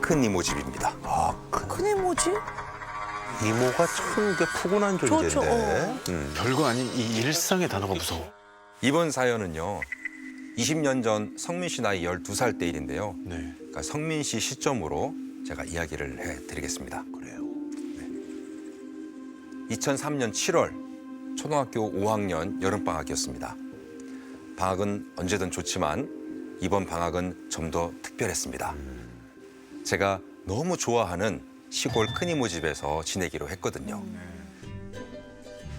큰 이모 집입니다. 큰 이모지? 이모가 참 이게 푸근한 존재인데. 좋죠, 별거 아닌 이 일상의 단어가 무서워. 이번 사연은요. 20년 전 성민 씨 나이 12살 때 일인데요. 네. 그러니까 성민 씨 시점으로 제가 이야기를 해드리겠습니다. 그래요. 2003년 7월 초등학교 5학년 여름방학이었습니다. 방학은 언제든 좋지만 이번 방학은 좀 더 특별했습니다. 제가 너무 좋아하는 시골 큰이모 집에서 지내기로 했거든요.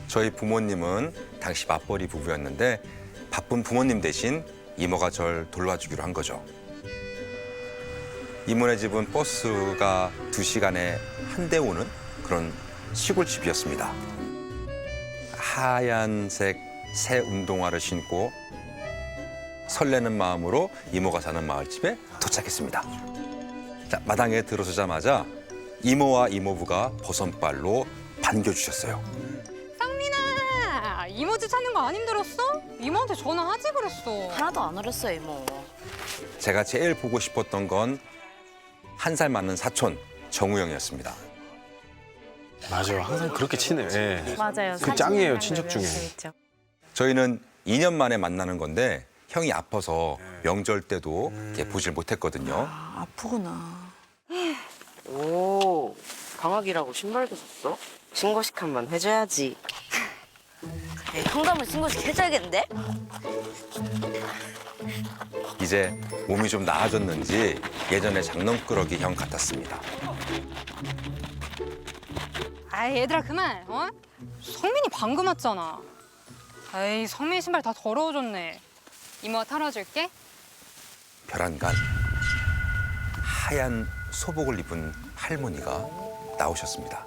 저희 부모님은 당시 맞벌이 부부였는데 바쁜 부모님 대신 이모가 절 돌봐주기로 한 거죠. 이모네 집은 버스가 2시간에 한 대 오는 그런 시골집이었습니다. 하얀색 새 운동화를 신고 설레는 마음으로 이모가 사는 마을집에 도착했습니다. 자, 마당에 들어서자마자 이모와 이모부가 버선발로 반겨주셨어요. 상민아, 이모 집 찾는 거 안 힘들었어? 이모한테 전화하지 그랬어. 하나도 안 어렸어, 이모. 제가 제일 보고 싶었던 건 1살 많은 사촌 정우영이었습니다. 맞아요. 항상 그렇게 친해요. 예. 맞아요. 그 짱이에요, 친척 중에. 저희는 2년 만에 만나는 건데 형이 아파서 명절 때도 이렇게 보질 못했거든요. 아, 아프구나. 오, 방학이라고 신발도 샀어? 신고식 한번 해줘야지. 네, 현감을 신고식 해줘야겠는데? 이제 몸이 좀 나아졌는지 예전에 장난꾸러기 형 같았습니다. 아이 얘들아 그만. 성민이 방금 왔잖아. 에이 성민 신발 다 더러워졌네. 이모가 털어줄게. 별안간 하얀 소복을 입은 할머니가 나오셨습니다.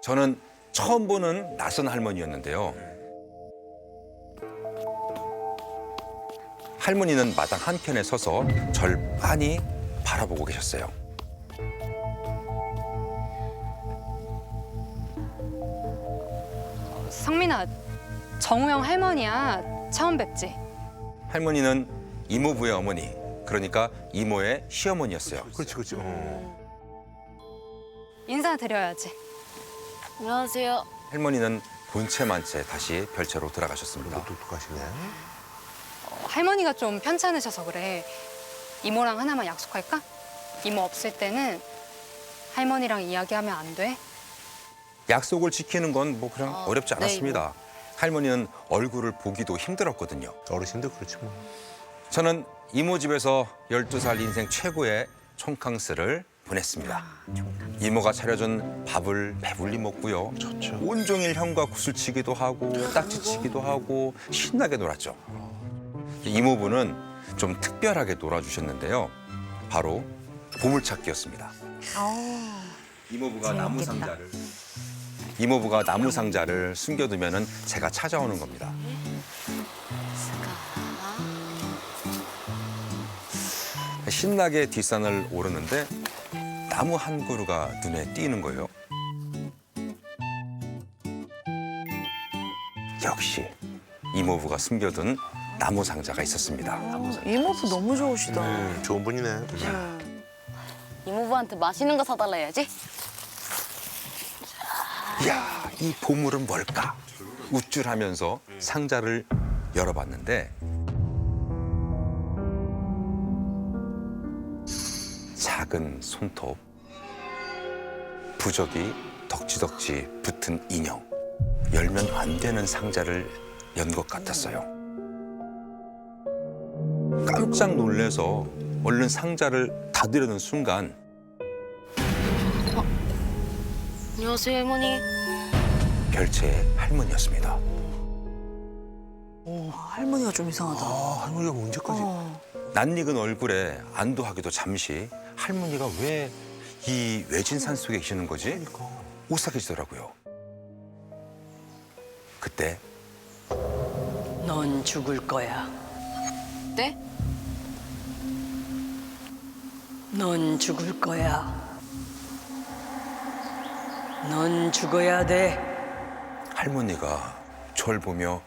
저는 처음 보는 낯선 할머니였는데요. 할머니는 마당 한켠에 서서 절 빤히 바라보고 계셨어요. 성민아, 정우영 할머니야. 처음 뵙지? 할머니는 이모부의 어머니, 그러니까 이모의 시어머니였어요. 그렇지, 그렇지. 인사드려야지. 안녕하세요. 할머니는 본체만체 다시 별채로 들어가셨습니다. 똑똑하시네. 할머니가 좀 편찮으셔서 그래. 이모랑 하나만 약속할까? 이모 없을 때는 할머니랑 이야기하면 안 돼? 약속을 지키는 건 뭐 그냥 어렵지 네, 않았습니다. 할머니는 얼굴을 보기도 힘들었거든요. 어르신들 그렇지 뭐. 저는 이모 집에서 12살 인생 최고의 촌캉스를 보냈습니다. 이모가 차려준 밥을 배불리 먹고요. 좋죠. 온종일 형과 구슬치기도 하고 딱지치기도 하고 신나게 놀았죠. 이모부는 좀 특별하게 놀아주셨는데요. 바로 보물찾기였습니다. 이모부가 나무 상자를 숨겨두면은 제가 찾아오는 겁니다. 신나게 뒷산을 오르는데 나무 한 그루가 눈에 띄는 거예요. 역시 이모부가 숨겨둔 나무 상자가 있었습니다. 이모부 너무 좋으시다. 좋은 분이네. 이모부한테 맛있는 거 사달라 해야지. 이야, 이 보물은 뭘까? 우쭐하면서 상자를 열어봤는데 작은 손톱, 부적이 덕지덕지 붙은 인형, 열면 안 되는 상자를 연 것 같았어요. 깜짝 놀라서 얼른 상자를 닫으려는 순간 안녕하세요, 할머니. 별채의 할머니였습니다. 할머니가 좀 이상하다. 아, 할머니가 언제까지. 낯익은 얼굴에 안도하기도 잠시 할머니가 왜 이 외진 산 속에 계시는 거지? 오싹해지더라고요. 그때 넌 죽을 거야. 네? 넌 죽을 거야. 넌 죽어야 돼. 할머니가 절 보며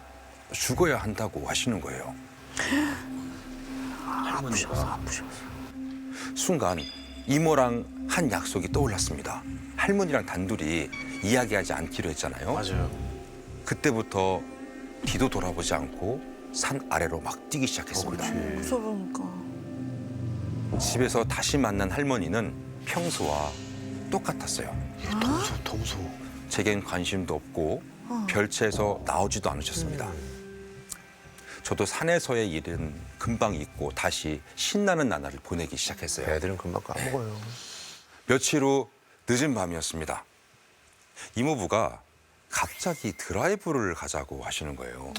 죽어야 한다고 하시는 거예요. 아프셔서. 순간 이모랑 한 약속이 떠올랐습니다. 할머니랑 단둘이 이야기하지 않기로 했잖아요. 맞아요. 그때부터 뒤도 돌아보지 않고 산 아래로 막 뛰기 시작했습니다. 무서우니까. 집에서 다시 만난 할머니는 평소와 똑같았어요. 더 무서워. 제겐 관심도 없고 별채에서 나오지도 않으셨습니다. 저도 산에서의 일은 금방 잊고 다시 신나는 나날을 보내기 시작했어요. 애들은 금방 까먹어요. 며칠 후 늦은 밤이었습니다. 이모부가 갑자기 드라이브를 가자고 하시는 거예요.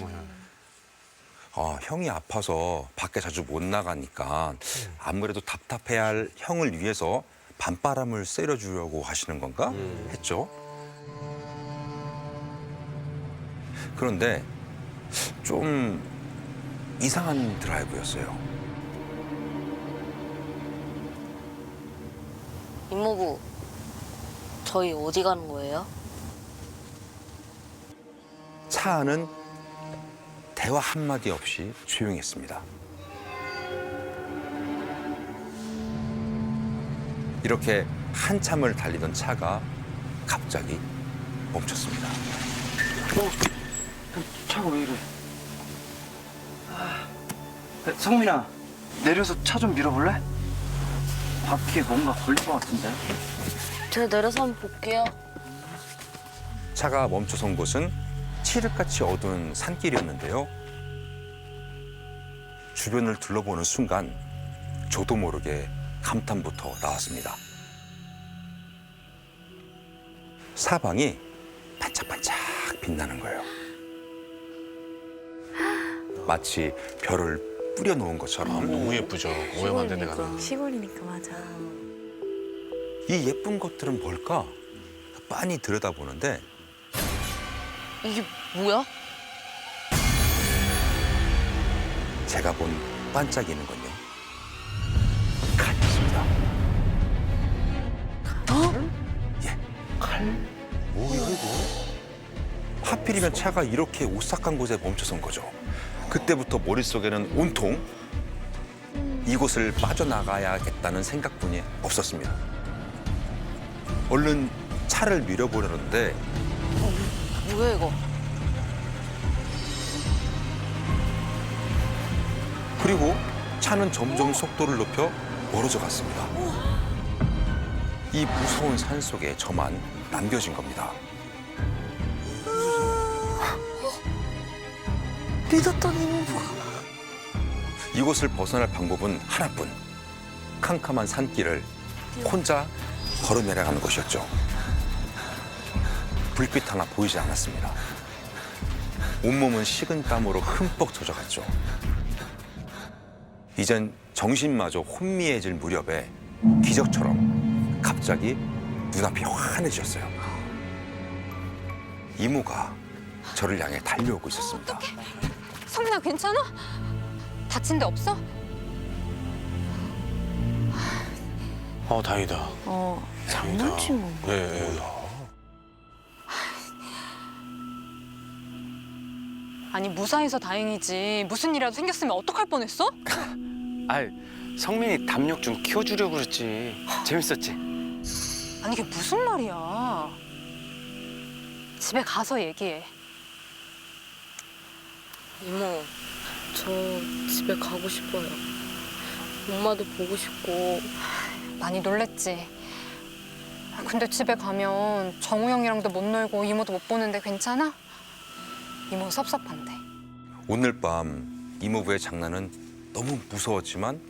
형이 아파서 밖에 자주 못 나가니까 아무래도 답답해할 형을 위해서 밤바람을 쐬려주려고 하시는 건가 했죠. 그런데 좀 이상한 드라이브였어요. 이모부, 저희 어디 가는 거예요? 차 안은 대화 한마디 없이 조용했습니다. 이렇게 한참을 달리던 차가 갑자기 멈췄습니다. 차가 왜 이래? 성민아, 내려서 차 좀 밀어볼래? 바퀴에 뭔가 걸린 것 같은데? 제가 내려서 한번 볼게요. 차가 멈춰선 곳은 칠흑같이 어두운 산길이었는데요. 주변을 둘러보는 순간 저도 모르게 감탄부터 나왔습니다. 사방이 반짝반짝 빛나는 거예요. 마치 별을 뿌려놓은 것처럼. 너무 예쁘죠. 오해 만든 데 가면. 시골이니까 맞아. 이 예쁜 것들은 뭘까? 빤히 들여다보는데 이게 뭐야? 제가 본 반짝이는 건요. 칼이었습니다. 예. 칼? 뭐야 이거? 하필이면 차가 이렇게 오싹한 곳에 멈춰선 거죠. 그때부터 머릿속에는 온통 이곳을 빠져나가야겠다는 생각뿐이 없었습니다. 얼른 차를 밀어보려는데 뭐야 이거? 그리고 차는 점점 속도를 높여 멀어져 갔습니다. 이 무서운 산 속에 저만 남겨진 겁니다. 믿었던 이모부가. 이곳을 벗어날 방법은 하나뿐. 캄캄한 산길을 혼자 걸어 내려가는 것이었죠. 불빛 하나 보이지 않았습니다. 온몸은 식은 땀으로 흠뻑 젖어갔죠. 이젠 정신마저 혼미해질 무렵에 기적처럼 갑자기 눈앞이 환해졌어요. 이모가 저를 향해 달려오고 있었습니다. 성민아 괜찮아? 다친 데 없어? 다행이다. 장난치 뭐. 네. 아니 무사해서 다행이지. 무슨 일이라도 생겼으면 어떡할 뻔했어? 아, 성민이 담력 좀 키워주려고 그랬지. 재밌었지? 아니 이게 무슨 말이야. 집에 가서 얘기해. 이모, 저 집에 가고 싶어요. 엄마도 보고 싶고. 많이 놀랬지. 근데 집에 가면 정우 형이랑도 못 놀고 이모도 못 보는데 괜찮아? 이모 섭섭한데. 오늘 밤 이모부의 장난은 너무 무서웠지만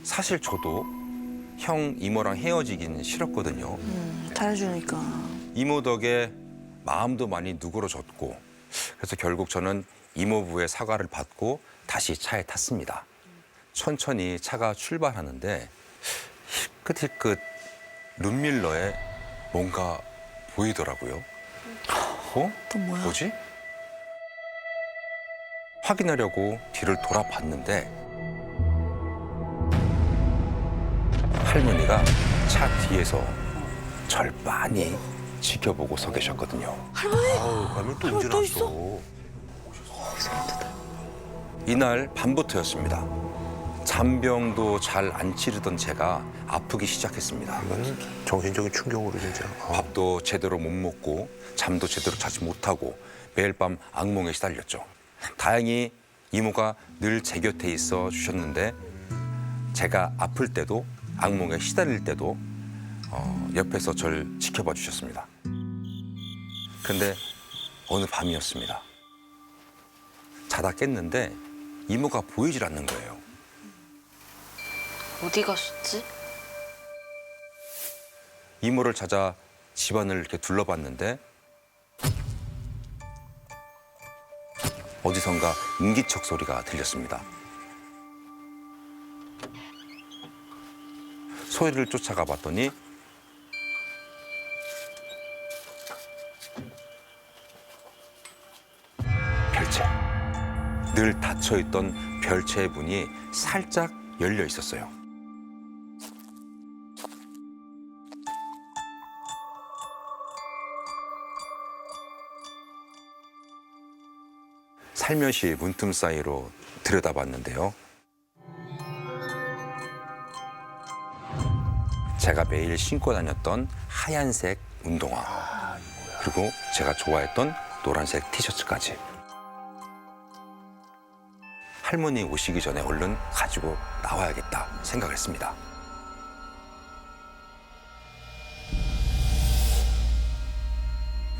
사실 저도 형 이모랑 헤어지긴 싫었거든요. 잘해주니까. 이모 덕에 마음도 많이 누그러졌고 그래서 결국 저는 이모부의 사과를 받고 다시 차에 탔습니다. 천천히 차가 출발하는데 희끗희끗 룸밀러에 뭔가 보이더라고요. 또 뭐야? 뭐지? 확인하려고 뒤를 돌아봤는데 할머니가 차 뒤에서 절 빤히 지켜보고 서 계셨거든요. 아우, 가면 또 언제 또 났어? 이날 밤부터였습니다. 잔병도 잘 안 치르던 제가 아프기 시작했습니다. 이거는 정신적인 충격으로 진짜. 밥도 제대로 못 먹고 잠도 제대로 자지 못하고 매일 밤 악몽에 시달렸죠. 다행히 이모가 늘 제 곁에 있어 주셨는데 제가 아플 때도 악몽에 시달릴 때도 옆에서 절 지켜봐 주셨습니다. 근데 어느 밤이었습니다. 자다 깼는데 이모가 보이질 않는 거예요. 어디 가셨지? 이모를 찾아 집안을 이렇게 둘러봤는데 어디선가 인기척 소리가 들렸습니다. 소리를 쫓아가 봤더니 별채. 늘 닫혀있던 별채의 문이 살짝 열려 있었어요. 살며시 문틈 사이로 들여다봤는데요. 제가 매일 신고 다녔던 하얀색 운동화, 그리고 제가 좋아했던 노란색 티셔츠까지. 할머니 오시기 전에 얼른 가지고 나와야겠다 생각을 했습니다.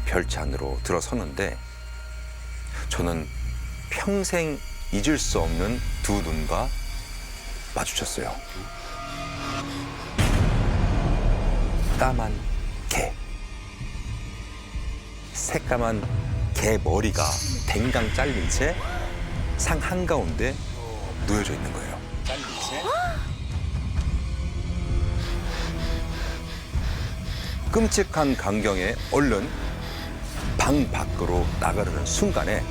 별채 안으로 들어서는데 저는 평생 잊을 수 없는 두 눈과 마주쳤어요. 까만 개. 새까만 개 머리가 댕강 잘린 채 상 한가운데 놓여져 있는 거예요. 끔찍한 광경에 얼른 방 밖으로 나가려는 순간에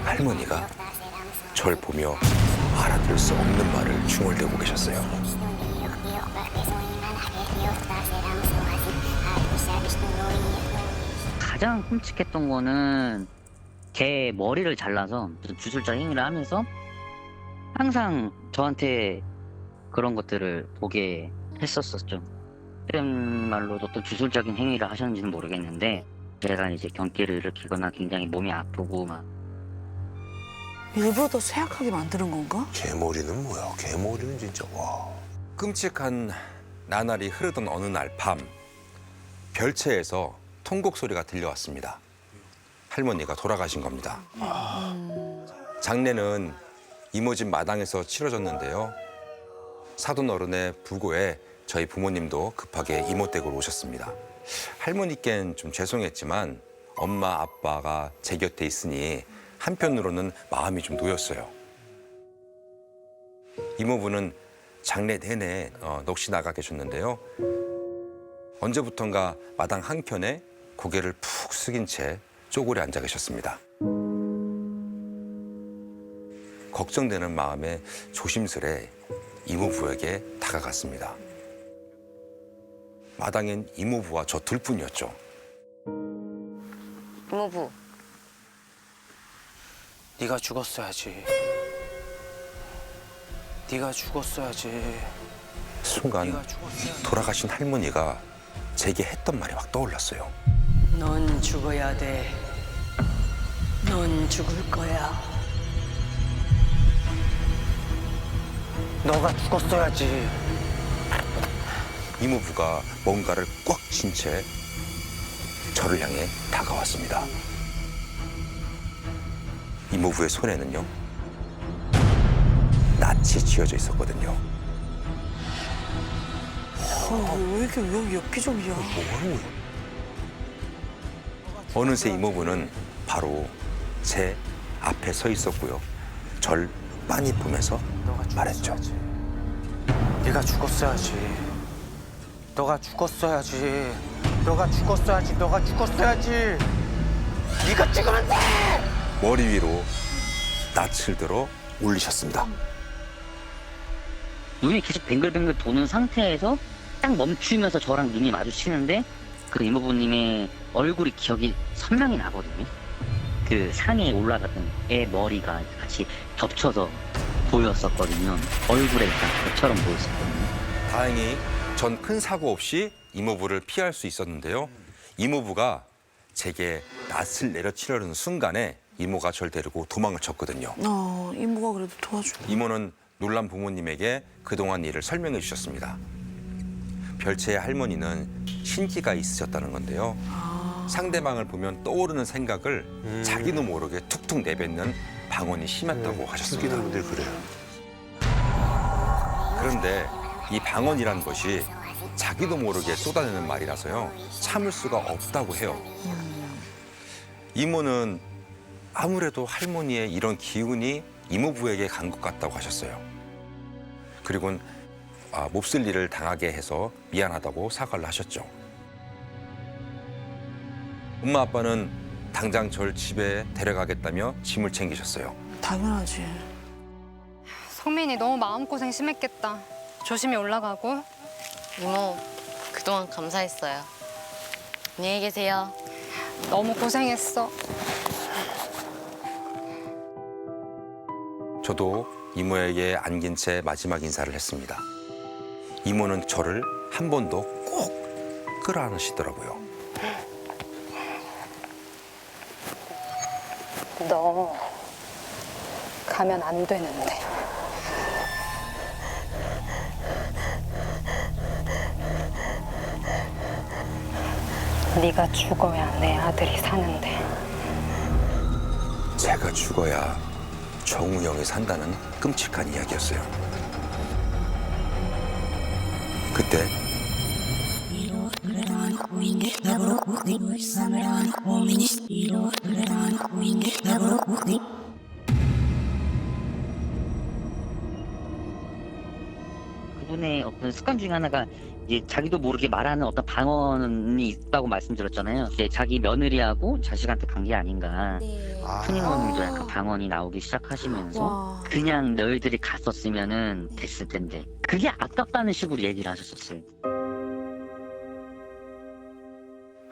할머니가 절 보며 알아들을 수 없는 말을 중얼대고 계셨어요. 가장 끔찍했던 거는 개 머리를 잘라서 무슨 주술자 행위를 하면서 항상 저한테 그런 것들을 보게 했었었죠. 그런 말로 어떤 주술적인 행위를 하셨는지는 모르겠는데 제가 이제 경기를 일으키거나 굉장히 몸이 아프고 막 일부러 더 쇠약하게 만드는 건가? 개머리는 뭐야? 개머리는 진짜 와. 끔찍한 나날이 흐르던 어느 날 밤 별채에서 통곡 소리가 들려왔습니다. 할머니가 돌아가신 겁니다. 장례는 이모 집 마당에서 치러졌는데요. 사돈 어른의 부고에 저희 부모님도 급하게 이모 댁으로 오셨습니다. 할머니께는 좀 죄송했지만 엄마 아빠가 제 곁에 있으니 한편으로는 마음이 좀 놓였어요. 이모부는 장례 내내 넋이 나가 계셨는데요. 언제부턴가 마당 한켠에 고개를 푹 숙인 채 쪼그려 앉아 계셨습니다. 걱정되는 마음에 조심스레 이모부에게 다가갔습니다. 마당엔 이모부와 저 둘뿐이었죠. 이모부, 네가 죽었어야지. 네가 죽었어야지. 순간 네가 죽었어야지. 돌아가신 할머니가 제게 했던 말이 확 떠올랐어요. 넌 죽어야 돼. 넌 죽을 거야. 너가 죽었어야지. 이모부가 뭔가를 꽉 쥔 채 저를 향해 다가왔습니다. 이모부의 손에는요, 낯이 쥐어져 있었거든요. 왜 이렇게 엽기적이야? 어느새 이모부는 바로 제 앞에 서 있었고요. 절 빤히 보면서 말했죠. 네가 죽었어야지. 너가 죽었어야지. 너가 죽었어야지. 너가 죽었어야지. 네가 찍으면 돼. 머리 위로 낯을 들어 올리셨습니다. 눈이 계속 뱅글뱅글 도는 상태에서 딱 딱 멈추면서 저랑 눈이 마주치는데 그 이모부님의 얼굴이 기억이 선명히 나거든요. 그 상에 올라갔던 애 머리가 같이 겹쳐서 보였었거든요. 얼굴에 딱 그처럼 보였었거든요. 다행히 전 큰 사고 없이 이모부를 피할 수 있었는데요. 이모부가 제게 낯을 내려치려는 순간에 이모가 절 데리고 도망을 쳤거든요. 이모가 그래도 도와줘. 이모는 놀란 부모님에게 그동안 일을 설명해 주셨습니다. 별채의 할머니는 신기가 있으셨다는 건데요. 상대방을 보면 떠오르는 생각을 자기도 모르게 툭툭 내뱉는 방언이 심했다고 하셨습니다. 숨기는 분들 그래요. 그런데 이 방언이란 것이 자기도 모르게 쏟아내는 말이라서요. 참을 수가 없다고 해요. 이모는 아무래도 할머니의 이런 기운이 이모부에게 간 것 같다고 하셨어요. 그리고는 몹쓸 일을 당하게 해서 미안하다고 사과를 하셨죠. 엄마 아빠는 당장 절 집에 데려가겠다며 짐을 챙기셨어요. 당연하지. 성민이 너무 마음고생 심했겠다. 조심히 올라가고. 이모, 그동안 감사했어요. 안녕히 계세요. 너무 고생했어. 저도 이모에게 안긴 채 마지막 인사를 했습니다. 이모는 저를 한 번 더 꼭 끌어안으시더라고요. 너 가면 안 되는데. 네가 죽어야 내 아들이 사는데. 제가 죽어야 정우 형이 산다는 끔찍한 이야기였어요. 그때 그분의 어떤 습관 중에 하나가 이제 자기도 모르게 말하는 어떤 방언이 있다고 말씀드렸잖아요. 이제 자기 며느리하고 자식한테 간 게 아닌가. 큰이 어머님도 약간 방언이 나오기 시작하시면서 와. 그냥 너희들이 갔었으면은 됐을 텐데 그게 아깝다는 식으로 얘기를 하셨었어요.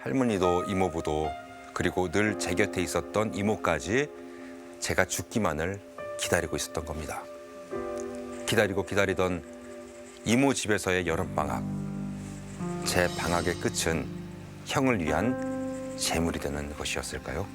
할머니도 이모부도 그리고 늘 제 곁에 있었던 이모까지 제가 죽기만을 기다리고 있었던 겁니다. 기다리고 기다리던 이모 집에서의 여름방학. 제 방학의 끝은 형을 위한 재물이 되는 것이었을까요?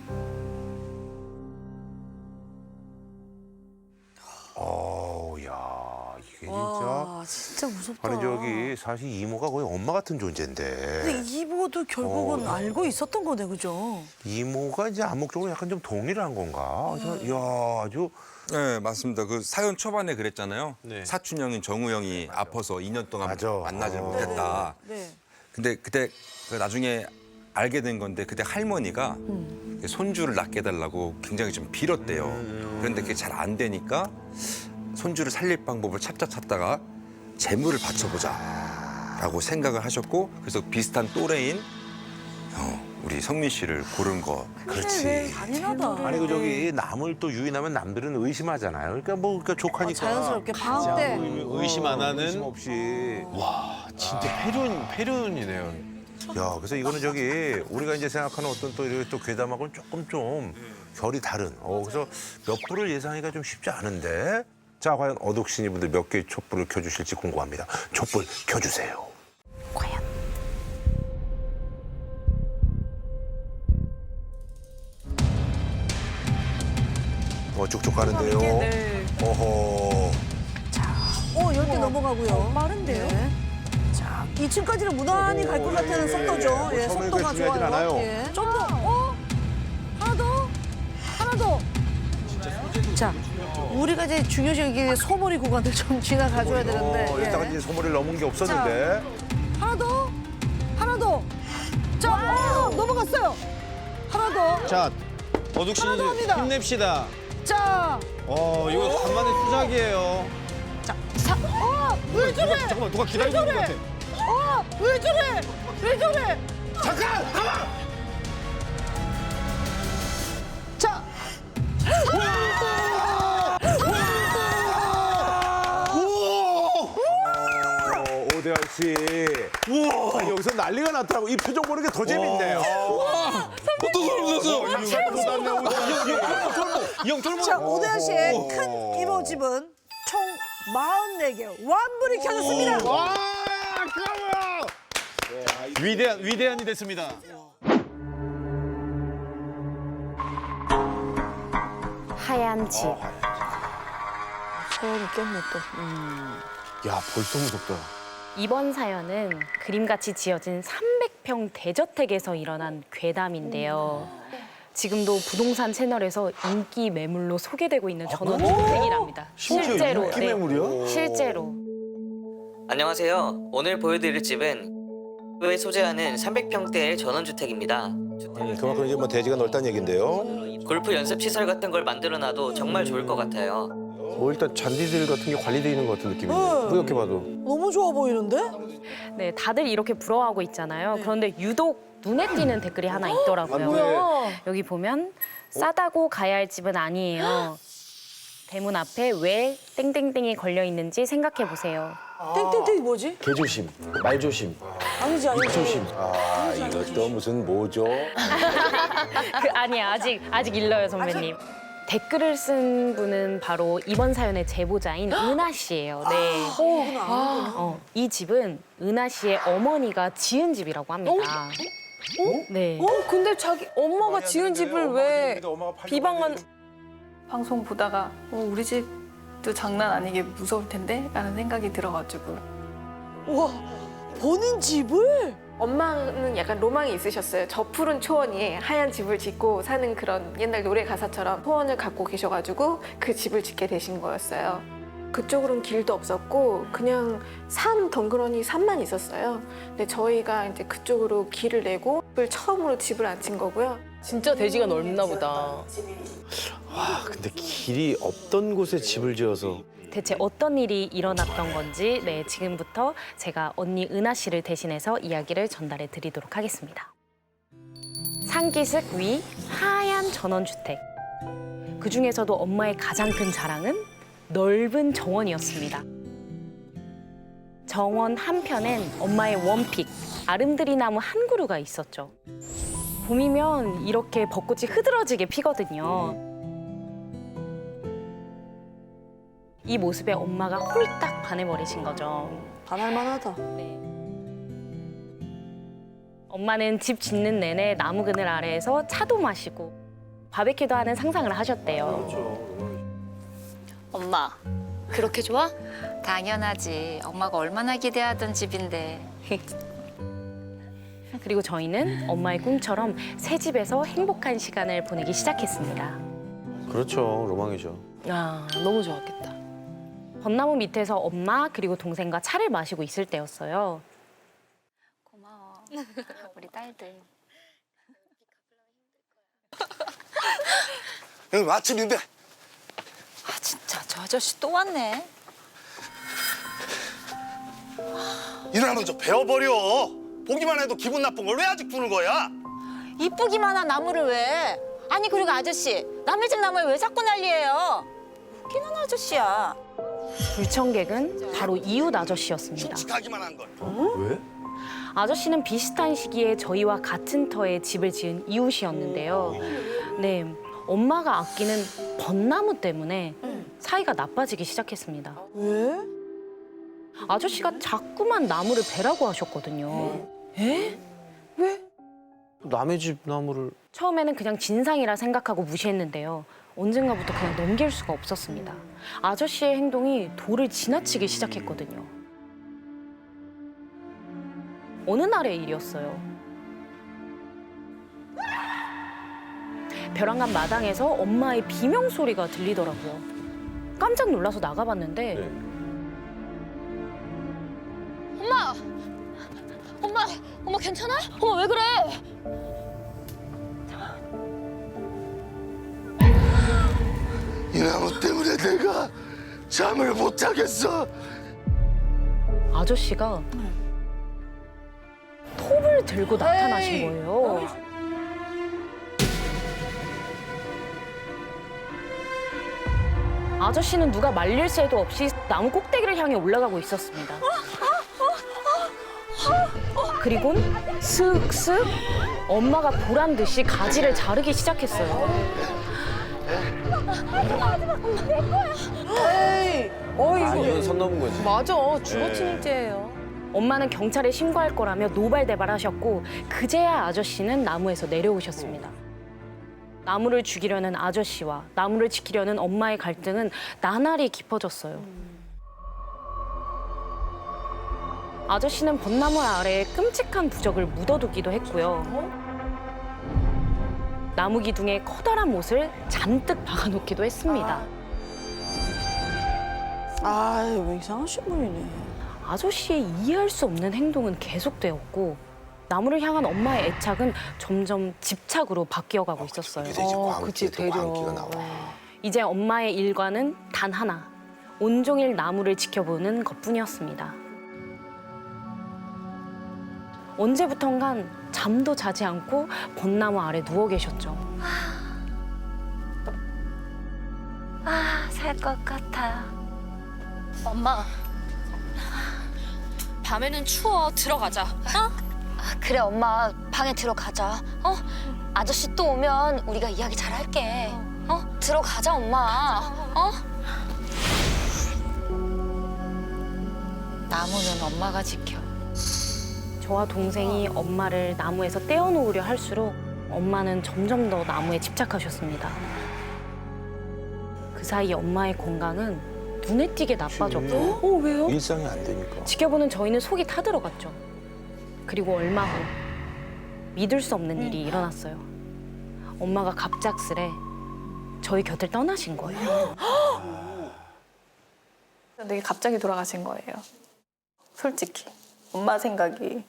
야, 이게 진짜. 와, 진짜 무섭다. 아니 저기 사실 이모가 거의 엄마 같은 근데 존재인데 이모도 결국은 알고 있었던 거네, 그죠? 이모가 이제 암묵적으로 약간 좀 동의를 한 건가? 야, 아주 네, 맞습니다. 그 사연 초반에 그랬잖아요. 네. 사촌 형인 정우 형이 아파서 2년 동안 맞아. 만나질 어. 못했다. 네. 근데 그때 그 나중에 알게 된 건데 그때 할머니가 손주를 낳게 해달라고 굉장히 좀 빌었대요. 그런데 그게 잘 안 되니까 손주를 살릴 방법을 찾다가 재물을 바쳐보자라고 생각을 하셨고 그래서 비슷한 또래인 우리 성민 씨를 고른 거. 그렇지. 잔인하다. 아니 그 저기 남을 또 유인하면 남들은 의심하잖아요. 그러니까 뭐 그러니까 조카니까 자연스럽게 방학 때. 의심 안 하는. 의심 없이. 와, 진짜 패륜이네요. 야, 그래서 이거는 저기 우리가 이제 생각하는 어떤 또 이렇게 또 괴담하고는 조금 좀 결이 다른. 그래서 몇 불을 예상하기가 좀 쉽지 않은데. 자, 과연 어둑신이 분들 몇 개의 촛불을 켜주실지 궁금합니다. 촛불 켜주세요. 과연. 쭉쭉 가는데요. 네. 어허. 10개 넘어가고요. 빠른데요? 네. 자, 2층까지는 무난히 갈 것 같다는 속도죠. 예, 처음에 속도가 그렇게 중요하진 않아요. 좋아요. 예. 좀 더, 하나 더, 하나 더. 자, 우리가 이제 중요시 여기 소머리 구간들 좀 지나가줘야 되는데. 예. 이따가 이제 소머리를 넘은 게 없었는데. 하나 더, 하나 더. 자, 넘어갔어요. 하나 더. 자, 어둑 씨 하나 더 합니다. 힘냅시다. 자, 이거 간만에 수작이에요. 왜 저래? 잠깐만, 누가 기다리고 있는 것 같아. 왜 저래? 왜 저래? 잠깐! 가만! 자, 오대열 씨. 그렇지. 우와. 여기서 난리가 났더라고. 이 표정 보는 게 더 재밌네요. 또 소름 돋았어. 자, 오대현 씨의 큰 이모집은 총 44개 완불이 켜졌습니다. 위대한이 됐습니다. 하얀 집. 소름 깼네 또. 야, 벌써 무섭다. 이번 사연은 그림같이 지어진 300평 대저택에서 일어난 괴담인데요. 지금도 부동산 채널에서 인기 매물로 소개되고 있는 전원주택이랍니다. 실제로. 인기 매물이요? 실제로. 안녕하세요. 오늘 보여드릴 집은 에 소재하는 300평대의 전원주택입니다. 그만큼 이제 뭐 대지가 넓다는 얘긴데요. 골프 연습 시설 같은 걸 만들어놔도 정말 좋을 것 같아요. 뭐 일단 잔디들 같은 게 관리돼 있는 것 같은 느낌이에요. 뿌옇게 봐도. 너무 좋아 보이는데? 네, 다들 이렇게 부러워하고 있잖아요. 그런데 유독 눈에 띄는 댓글이 하나 있더라고요. 뭐야? 여기 보면 싸다고 가야 할 집은 아니에요. 대문 앞에 왜 땡땡땡이 걸려 있는지 생각해 보세요. 땡땡땡이 뭐지? 개조심, 말조심, 아니지 아니지. 조심. 아, 이것도 무슨 뭐죠? 아니야, 아직 일러요, 선배님. 댓글을 쓴 분은 바로 이번 사연의 제보자인 은하 씨예요. 네. 이 집은 은하 씨의 어머니가 지은 집이라고 합니다. 네. 근데 자기 엄마가 지은 집을 왜 비방한 방송 보다가 우리 집도 장난 아니게 무서울 텐데 라는 생각이 들어가지고 우와, 본인 집을? 엄마는 약간 로망이 있으셨어요. 저 푸른 초원 위에 하얀 집을 짓고 사는 그런 옛날 노래 가사처럼 소원을 갖고 계셔가지고 그 집을 짓게 되신 거였어요. 그쪽으로는 길도 없었고 그냥 덩그러니 산만 있었어요. 근데 저희가 이제 그쪽으로 길을 내고 처음으로 집을 앉힌 거고요. 진짜 대지가 넓나 보다. 와, 근데 길이 없던 곳에 집을 지어서. 대체 어떤 일이 일어났던 건지 네, 지금부터 제가 언니 은하 씨를 대신해서 이야기를 전달해 드리도록 하겠습니다. 상기슭 위 하얀 전원주택. 그중에서도 엄마의 가장 큰 자랑은 넓은 정원이었습니다. 정원 한편엔 엄마의 원픽, 아름드리 나무 한 그루가 있었죠. 봄이면 이렇게 벚꽃이 흐드러지게 피거든요. 이 모습에 엄마가 홀딱 반해버리신 거죠. 반할만하다. 네. 엄마는 집 짓는 내내 나무 그늘 아래에서 차도 마시고 바베큐도 하는 상상을 하셨대요. 엄마, 그렇게 좋아? 당연하지. 엄마가 얼마나 기대하던 집인데. 그리고 저희는 엄마의 꿈처럼 새 집에서 행복한 시간을 보내기 시작했습니다. 그렇죠, 로망이죠. 아, 너무 좋았겠다. 벚나무 밑에서 엄마 그리고 동생과 차를 마시고 있을 때였어요. 고마워. 우리 딸들. 여기 맛집인데. 아, 진짜 저 아저씨 또 왔네. 일하는 저 베어버려. 보기만 해도 기분 나쁜 걸 왜 아직 부는 거야? 이쁘기만 한 나무를 왜? 아니 그리고 아저씨 남의 집 나무에 왜 자꾸 난리예요? 웃기는 아저씨야. 불청객은 바로 이웃 아저씨였습니다. 솔직하기만 한 걸. 왜? 아저씨는 비슷한 시기에 저희와 같은 터에 집을 지은 이웃이었는데요. 네, 엄마가 아끼는 벚나무 때문에 사이가 나빠지기 시작했습니다. 왜? 아저씨가 자꾸만 나무를 베라고 하셨거든요. 에? 왜? 남의 집 나무를. 처음에는 그냥 진상이라 생각하고 무시했는데요. 언젠가부터 그냥 넘길 수가 없었습니다. 아저씨의 행동이 도를 지나치기 시작했거든요. 어느 날의 일이었어요. 벼랑간 마당에서 엄마의 비명 소리가 들리더라고요. 깜짝 놀라서 나가봤는데 엄마 괜찮아? 엄마 왜 그래? 이 나무 때문에 내가 잠을 못 자겠어. 아저씨가 톱을 들고 나타나신 거예요. 아저씨는 누가 말릴 새도 없이 나무 꼭대기를 향해 올라가고 있었습니다. 그리곤 슥슥 엄마가 보란 듯이 가지를 자르기 시작했어요. 에이, 이건 선 넘은 거지. 맞아. 주거침입죄예요. 엄마는 경찰에 신고할 거라며 노발대발하셨고 그제야 아저씨는 나무에서 내려오셨습니다. 나무를 죽이려는 아저씨와 나무를 지키려는 엄마의 갈등은 나날이 깊어졌어요. 아저씨는 벚나무 아래에 끔찍한 부적을 묻어두기도 했고요. 나무 기둥에 커다란 못을 잔뜩 박아놓기도 했습니다. 아유, 이상하신 분이네. 아저씨의 이해할 수 없는 행동은 계속되었고 나무를 향한 엄마의 애착은 점점 집착으로 바뀌어가고 있었어요. 그치, 되려. 이제 엄마의 일과는 단 하나, 온종일 나무를 지켜보는 것뿐이었습니다. 언제부턴간 잠도 자지 않고 벚나무 아래 누워 계셨죠. 살 것 같아. 엄마, 밤에는 추워. 들어가자. 그래, 엄마. 방에 들어가자. 아저씨 또 오면 우리가 이야기 잘할게. 들어가자, 엄마. 나무는 엄마가 지켜. 저와 동생이 엄마를 나무에서 떼어놓으려 할수록 엄마는 점점 더 나무에 집착하셨습니다. 그 사이 엄마의 건강은 눈에 띄게 나빠졌고 왜요? 일상이 안 되니까. 지켜보는 저희는 속이 타들어갔죠. 그리고 얼마 후 믿을 수 없는 일이 일어났어요. 엄마가 갑작스레 저희 곁을 떠나신 거예요. 되게 갑자기 돌아가신 거예요. 솔직히 엄마 생각이.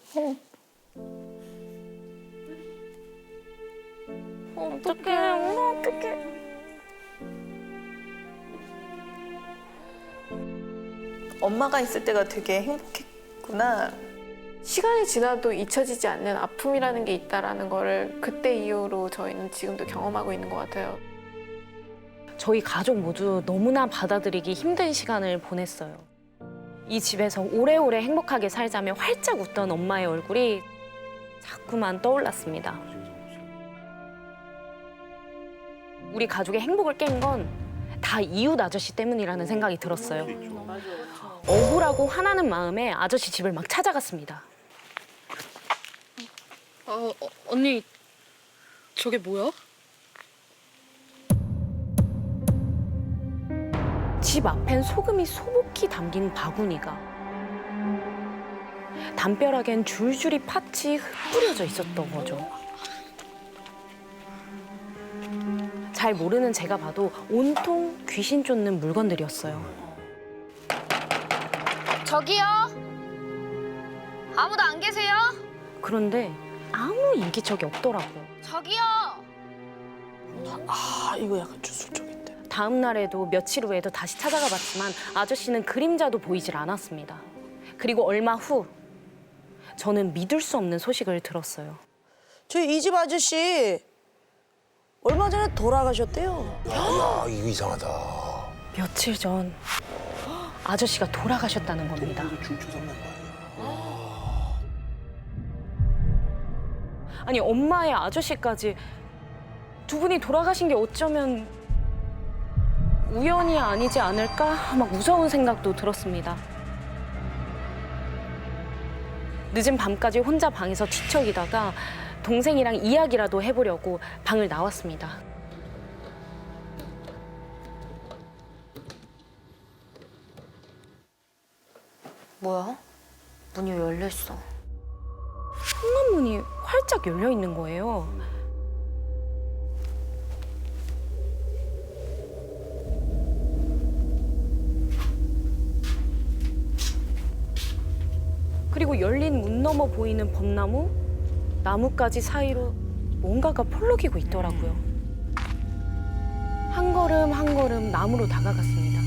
어떡해. 엄마가 있을 때가 되게 행복했구나. 시간이 지나도 잊혀지지 않는 아픔이라는 게 있다라는 거를 그때 이후로 저희는 지금도 경험하고 있는 것 같아요. 저희 가족 모두 너무나 받아들이기 힘든 시간을 보냈어요. 이 집에서 오래오래 행복하게 살자며 활짝 웃던 엄마의 얼굴이 자꾸만 떠올랐습니다. 우리 가족의 행복을 깬 건 다 이웃 아저씨 때문이라는 생각이 들었어요. 억울하고 화나는 마음에 아저씨 집을 막 찾아갔습니다. 언니, 저게 뭐야? 집 앞엔 소금이 소복히 담긴 바구니가, 담벼락엔 줄줄이 팥이 흩뿌려져 있었던 거죠. 잘 모르는 제가 봐도 온통 귀신 쫓는 물건들이었어요. 저기요. 아무도 안 계세요? 그런데 아무 인기척이 없더라고요. 저기요. 이거 약간 주술적인데. 다음 날에도 며칠 후에도 다시 찾아가 봤지만 아저씨는 그림자도 보이질 않았습니다. 그리고 얼마 후 저는 믿을 수 없는 소식을 들었어요. 저희 이 집 아저씨 얼마 전에 돌아가셨대요. 야, 이거 이상하다. 며칠 전 아저씨가 돌아가셨다는 겁니다. 아니, 엄마의 아저씨까지 두 분이 돌아가신 게 어쩌면 우연이 아니지 않을까? 막 무서운 생각도 들었습니다. 늦은 밤까지 혼자 방에서 뒤척이다가 동생이랑 이야기라도 해보려고 방을 나왔습니다. 뭐야? 문이 왜 열려 있어? 현관문이 활짝 열려 있는 거예요. 그리고 열린 문 너머 보이는 벚나무, 나뭇가지 사이로 뭔가가 펄럭이고 있더라고요. 한 걸음 한 걸음 나무로 다가갔습니다.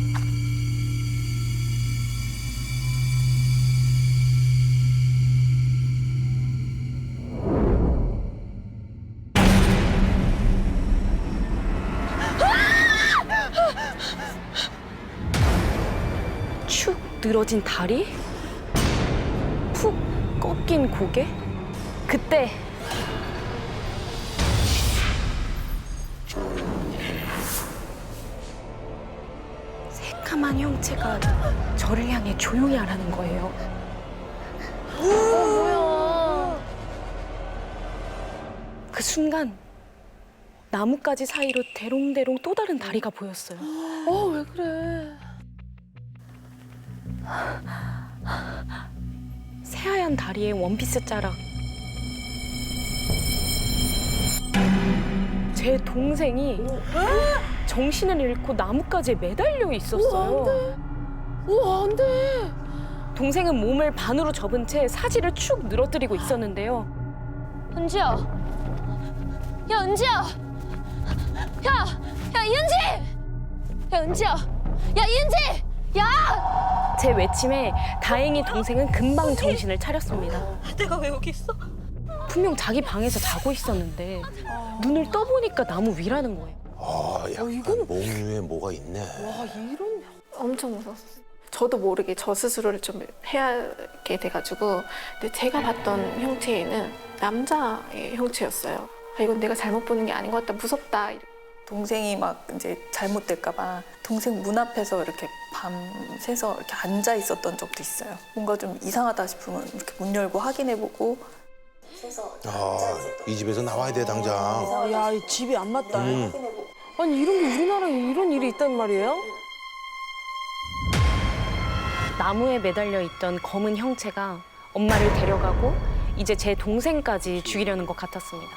축 늘어진 다리, 푹 꺾인 고개? 그때 새까만 형체가 저를 향해 조용히 하라는 거예요. 뭐야? 그 순간 나뭇가지 사이로 대롱대롱 또 다른 다리가 보였어요. 왜 그래? 새하얀 다리에 원피스 자락. 제 동생이 정신을 잃고 나뭇가지에 매달려 있었어요. 우와, 안 돼. 동생은 몸을 반으로 접은 채 사지를 축 늘어뜨리고 있었는데요. 은지야. 야, 은지야. 야, 이은지! 야, 은지야. 야, 이은지! 야! 제 외침에 다행히 동생은 금방 정신을 차렸습니다. 내가 왜 여기 있어? 분명 자기 방에서 자고 있었는데 눈을 떠보니까 나무 위라는 거예요. 약간 몸 위에 뭐가 있네. 와, 이런. 엄청 무서웠어요. 저도 모르게 저 스스로를 좀 해하게 돼가지고 근데 제가 봤던 형체에는 남자의 형체였어요. 이건 내가 잘못 보는 게 아닌 것 같다, 무섭다. 동생이 막 이제 잘못될까봐 동생 문 앞에서 이렇게 밤새서 이렇게 앉아 있었던 적도 있어요. 뭔가 좀 이상하다 싶으면 이렇게 문 열고 확인해보고. 이 집에서 나와야 돼 당장. 야, 이 집이 안 맞다. 아니, 이런 게 우리나라에 이런 일이 있단 말이에요? 나무에 매달려 있던 검은 형체가 엄마를 데려가고 이제 제 동생까지 죽이려는 것 같았습니다.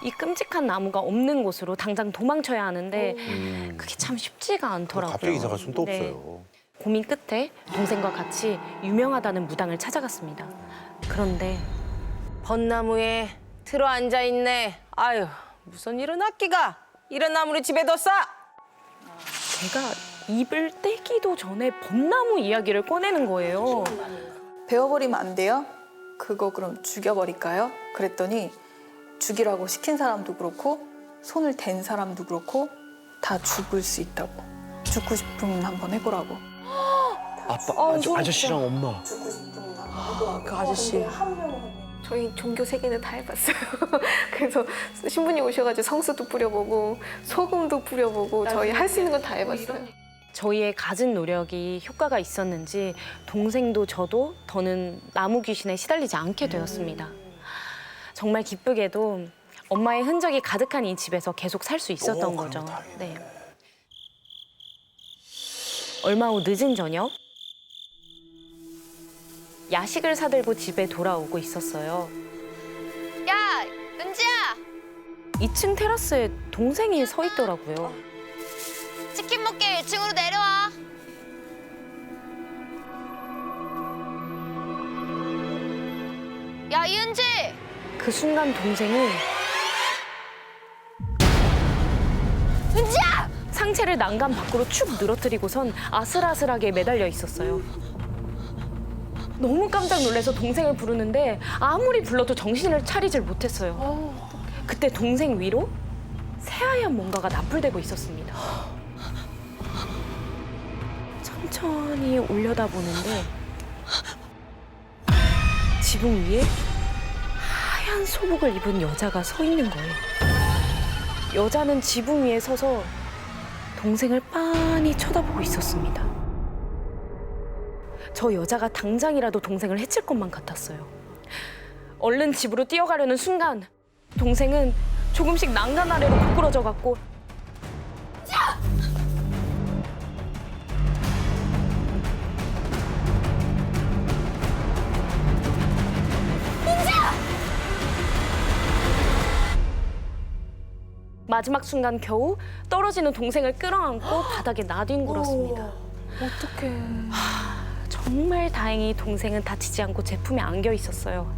이 끔찍한 나무가 없는 곳으로 당장 도망쳐야 하는데 그게 참 쉽지가 않더라고요. 갑자기 이사 갈 수는 또 네. 없어요. 고민 끝에 동생과 같이 유명하다는 무당을 찾아갔습니다. 그런데 벚나무에 들어 앉아 있네. 아유, 무슨 일은 악기가 이런 나무를 집에 뒀어? 제가 입을 떼기도 전에 벚나무 이야기를 꺼내는 거예요. 베어버리면 안 돼요? 그거 그럼 죽여버릴까요? 그랬더니 죽이라고 시킨 사람도 그렇고 손을 댄 사람도 그렇고 다 죽을 수 있다고. 죽고 싶으면 한번 해보라고. 아저씨랑 엄마. 그 아저씨. 저희 종교 세 개는 다 해봤어요. 그래서 신부님 오셔가지고 성수도 뿌려보고 소금도 뿌려보고 저희 할 수 있는 건 다 해봤어요. 저희의 갖은 노력이 효과가 있었는지 동생도 저도 더는 나무 귀신에 시달리지 않게 되었습니다. 정말 기쁘게도 엄마의 흔적이 가득한 이 집에서 계속 살 수 있었던 거죠. 네. 얼마 후 늦은 저녁, 야식을 사들고 집에 돌아오고 있었어요. 야, 은지야! 2층 테라스에 동생이 서 있더라고요. 치킨 먹게 1층으로 내려와. 야, 이은지! 그 순간 동생이 은지야! 상체를 난간 밖으로 축 늘어뜨리고선 아슬아슬하게 매달려 있었어요. 너무 깜짝 놀라서 동생을 부르는데 아무리 불러도 정신을 차리질 못했어요. 그때 동생 위로 새하얀 뭔가가 납불대고 있었습니다. 천천히 올려다보는데 지붕 위에 하얀 소복을 입은 여자가 서 있는 거예요. 여자는 지붕 위에 서서 동생을 빤히 쳐다보고 있었습니다. 저 여자가 당장이라도 동생을 해칠 것만 같았어요. 얼른 집으로 뛰어가려는 순간 동생은 조금씩 난간 아래로 미끄러져 갔고 마지막 순간 겨우 떨어지는 동생을 끌어안고 바닥에 나뒹굴었습니다. 어떡해. 정말 다행히 동생은 다치지 않고 제품에 안겨 있었어요.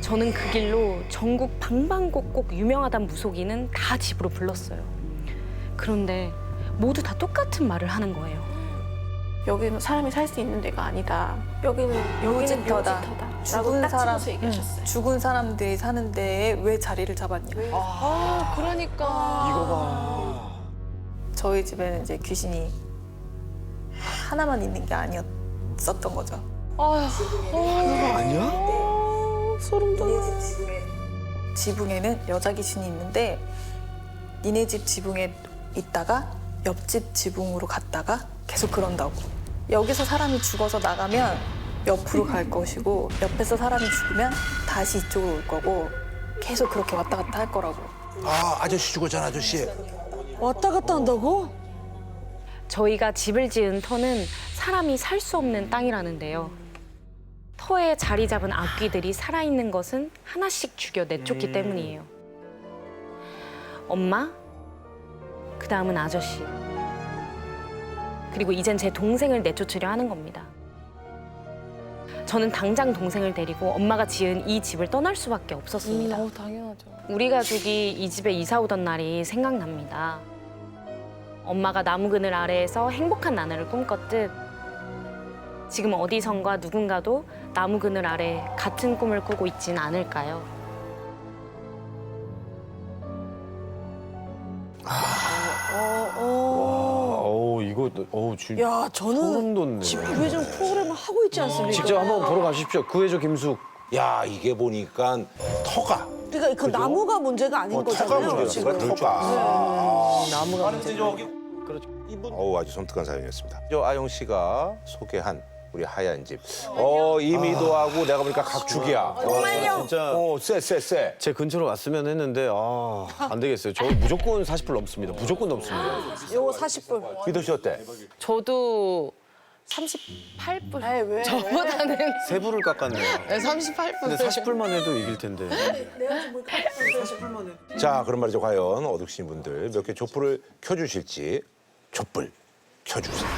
저는 그 길로 전국 방방곡곡 유명하단 무속인은 다 집으로 불렀어요. 그런데 모두 다 똑같은 말을 하는 거예요. 여기는 사람이 살 수 있는 데가 아니다. 여기는 묘지터다. 라고 딱 집어서 얘기하셨어요. 죽은 사람들이 사는 데에 왜 자리를 잡았냐. 그러니까. 이거 봐. 저희 집에는 이제 귀신이 하나만 있는 게 아니었었던 거죠. 아니야? 소름 돋아. 지붕에는 여자 귀신이 있는데 니네 집 지붕에 있다가 옆집 지붕으로 갔다가 계속 그런다고. 여기서 사람이 죽어서 나가면 옆으로 갈 것이고 옆에서 사람이 죽으면 다시 이쪽으로 올 거고 계속 그렇게 왔다 갔다 할 거라고. 아, 아저씨 죽었잖아, 아저씨. 왔다 갔다 한다고? 저희가 집을 지은 터는 사람이 살 수 없는 땅이라는데요. 터에 자리 잡은 악귀들이 살아있는 것은 하나씩 죽여 내쫓기 때문이에요. 엄마, 그 다음은 아저씨. 그리고 이젠 제 동생을 내쫓으려 하는 겁니다. 저는 당장 동생을 데리고 엄마가 지은 이 집을 떠날 수밖에 없었습니다. 당연하죠. 우리 가족이 이 집에 이사 오던 날이 생각납니다. 엄마가 나무 그늘 아래에서 행복한 나날을 꿈꿨듯 지금 어디선가 누군가도 나무 그늘 아래 같은 꿈을 꾸고 있진 않을까요? 야, 저는 소름 돋네. 집 구해준 프로그램을 하고 있지 않습니까? 직접 한번 보러 가십시오. 구해줘 김숙. 야, 이게 보니까 터가. 그러니까 그 나무가 문제가 아닌 터가 거잖아요. 문제가 지금. 터가. 나무가 문제가. 어우, 아주 섬뜩한 사연이었습니다. 저 아영 씨가 소개한 우리 하얀 집. 이미도하고 내가 보니까 각축이야. 정말요? 진짜. 쎄. 제 근처로 왔으면 했는데 안 되겠어요. 저 무조건 40불 넘습니다. 무조건 넘습니다. 요거 40불. 미도 씨 어때? 저도 38불. 에이, 왜? 저보다는 3불을 깎았네요. 네, 38불. 근데 40불만 해도 이길 텐데. 자, 그런 말이죠. 과연 어둑신 분들 몇 개 촛불을 켜주실지 촛불 켜주세요.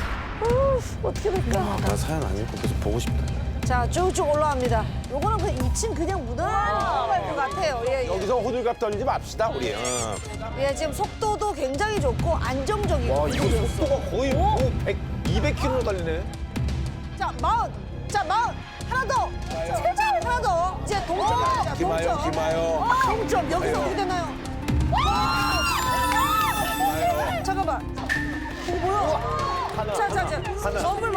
어떻게 될까? 나 사연 안 읽고 계속 보고 싶다. 자, 쭉쭉 올라갑니다. 요거는 그냥 2층 그냥 무난히 넘어갈 것 같아요. 예, 예. 여기서 호들갑 떨리지 맙시다, 우리. 예, 지금 속도도 굉장히 좋고 안정적이고. 와, 이거 속도가 거의 200km로 달리네. 자, 40. 자, 40. 하나 더. 제발 하나 더. 이제 동점이자 동점. 김하영. 동점. 여기서 어떻게 되나요? 잠깐만. 이거 뭐야? 자. 멈불.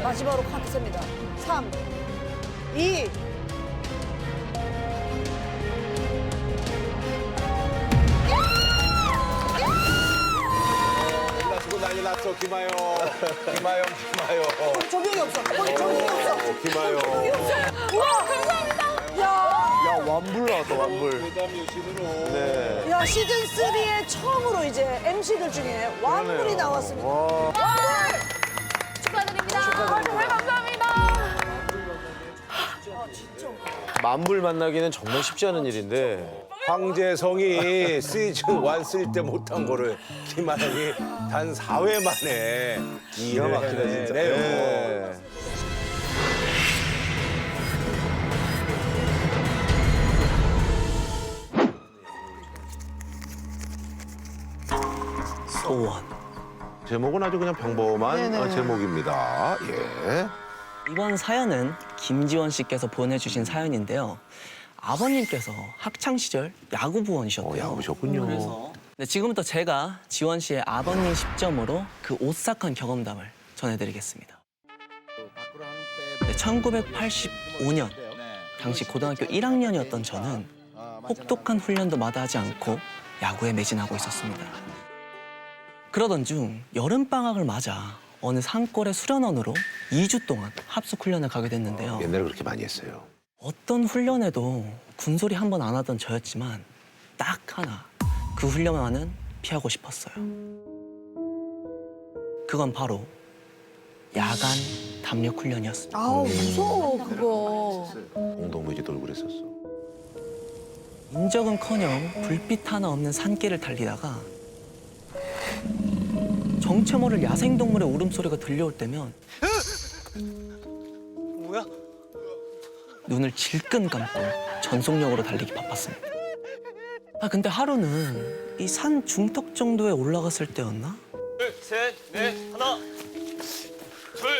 마지막으로 카드 셉니다. 3, 2. 난리 났어, 김하영. 조명이 없어. 거기 조명이 없어. 김하영. 우와, 감사합니다. 야, 완불 나왔다, 완불. 네. 야, 시즌3에 처음으로 이제 MC들 중에 완불이 나왔습니다. 완불! 축하드립니다. 정말 감사합니다. 만불 만나기는 정말 쉽지 않은 일인데 황재성이 시즌 1 쓸 때 못한 거를 김하영이 단 4회 만에 기가 막히다 진짜. 해내요. 네. 소원. 제목은 아주 그냥 평범한 제목입니다. 예. 이번 사연은 김지원 씨께서 보내주신 사연인데요. 아버님께서 학창 시절 야구 부원이셨대요. 야구셨군요. 그래서 지금부터 제가 지원 씨의 아버님 시점으로 그 오싹한 경험담을 전해드리겠습니다. 1985년 당시 고등학교 1학년이었던 저는 혹독한 훈련도 마다하지 않고 야구에 매진하고 있었습니다. 그러던 중 여름방학을 맞아 어느 산골의 수련원으로 2주 동안 합숙 훈련을 가게 됐는데요. 옛날에 그렇게 많이 했어요. 어떤 훈련에도 군소리 한 번 안 하던 저였지만 딱 하나 그 훈련만은 피하고 싶었어요. 그건 바로 야간 담력 훈련이었습니다. 아우, 무서워, 그거. 공동묘지 돌고 그랬었어. 인적은커녕 불빛 하나 없는 산길을 달리다가 정체 모를 야생동물의 울음소리가 들려올 때면 뭐야? 눈을 질끈 감고 전속력으로 달리기 바빴습니다. 근데 하루는 이 산 중턱 정도에 올라갔을 때였나? 둘, 셋, 넷, 하나, 둘.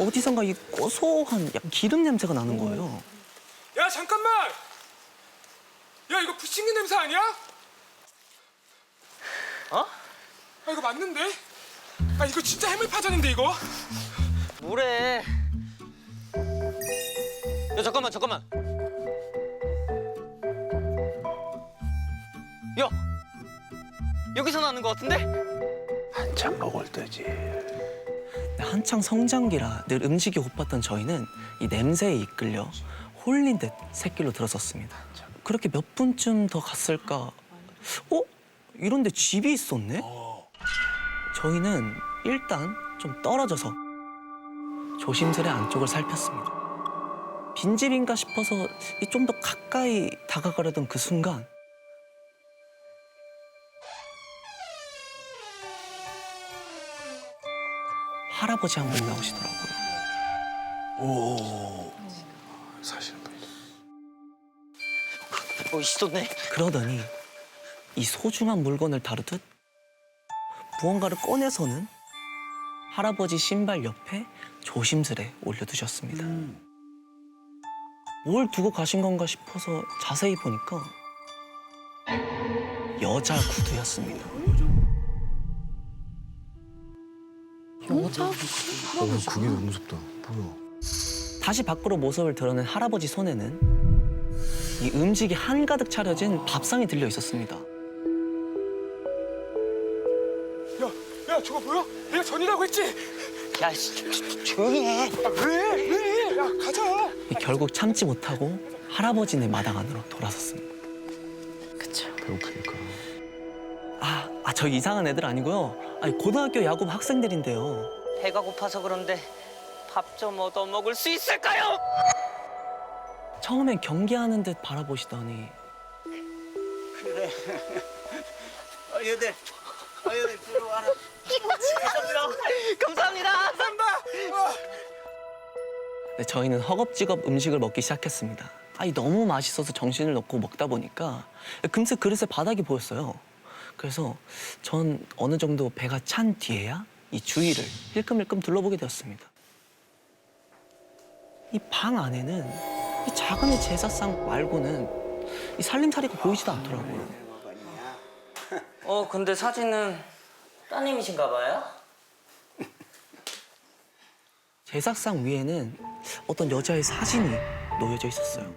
어디선가 이 고소한 약간 기름 냄새가 나는 거예요. 야, 잠깐만! 야, 이거 부침개 냄새 아니야? 어? 아, 이거 맞는데? 아 이거 진짜 해물파전인데 이거? 뭐래? 야 잠깐만. 야 여기서 나는 것 같은데? 한참 먹을 때지. 한창 성장기라 늘 음식이 고팠던 저희는 이 냄새에 이끌려 홀린 듯 샛길로 들어섰습니다. 그렇게 몇 분쯤 더 갔을까? 이런데 집이 있었네? 저희는 일단 좀 떨어져서 조심스레 안쪽을 살폈습니다. 빈집인가 싶어서 좀 더 가까이 다가가려던 그 순간 할아버지 한 분 나오시더라고요. 오. 사실은 있었네. 그러더니 이 소중한 물건을 다루듯 무언가를 꺼내서는 할아버지 신발 옆에 조심스레 올려두셨습니다. 뭘 두고 가신 건가 싶어서 자세히 보니까 여자 구두였습니다. 여자 그게 너무 무섭다. 뭐야? 다시 밖으로 모습을 드러낸 할아버지 손에는 이 음식이 한가득 차려진 밥상이 들려 있었습니다. 야 저거 보여? 내가 전이라고 했지? 야 조용히 해. 왜? 야 가자. 결국 참지 못하고 할아버지네 마당 안으로 돌아섰습니다. 그쵸. 배고프니까. 저 이상한 애들 아니고요. 고등학교 야구부 학생들인데요. 배가 고파서 그런데 밥 좀 얻어 먹을 수 있을까요? 처음엔 경계하는 듯 바라보시더니 그래. 어여들 들어와라. 감사합니다. 네, 저희는 허겁지겁 음식을 먹기 시작했습니다. 너무 맛있어서 정신을 놓고 먹다 보니까 금세 그릇에 바닥이 보였어요. 그래서 전 어느 정도 배가 찬 뒤에야 이 주위를 힐끔힐끔 둘러보게 되었습니다. 이 방 안에는 이 작은 이 제사상 말고는 이 살림살이가 보이지도 않더라고요. 근데 사진은 따님이신가 봐요? 제사상 위에는 어떤 여자의 사진이 놓여져 있었어요.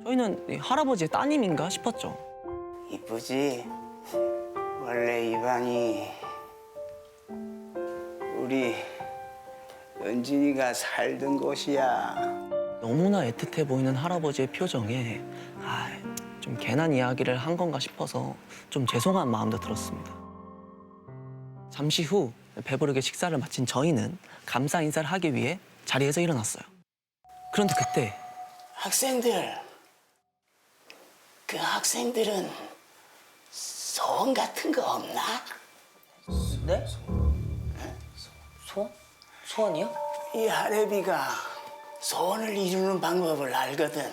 저희는 이 할아버지의 따님인가 싶었죠. 이쁘지? 원래 이 방이 우리 은진이가 살던 곳이야. 너무나 애틋해 보이는 할아버지의 표정에 좀 괜한 이야기를 한 건가 싶어서 좀 죄송한 마음도 들었습니다. 잠시 후 배부르게 식사를 마친 저희는 감사 인사를 하기 위해 자리에서 일어났어요. 그런데 그때 학생들, 그 학생들은 소원 같은 거 없나? 네? 소원이요? 이 할애비가 소원을 이루는 방법을 알거든.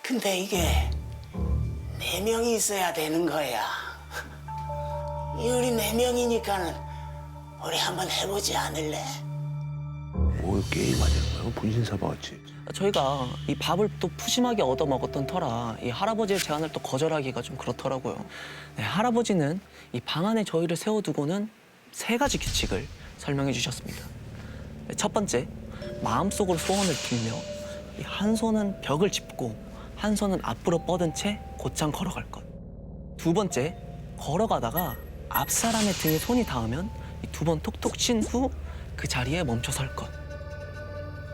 근데 이게 4명이 있어야 되는 거야. 우리 4명이니까는 우리 한번 해보지 않을래? 게임 아니야? 분신사바 같이. 저희가 이 밥을 또 푸짐하게 얻어 먹었던 터라 이 할아버지의 제안을 또 거절하기가 좀 그렇더라고요. 네, 할아버지는 이 방 안에 저희를 세워두고는 3가지 규칙을 설명해 주셨습니다. 네, 첫 번째, 마음속으로 소원을 빌며 이 한 손은 벽을 짚고 한 손은 앞으로 뻗은 채 곧장 걸어갈 것. 두 번째, 걸어가다가 앞 사람의 등에 손이 닿으면 2번 톡톡 친 후 그 자리에 멈춰 설 것.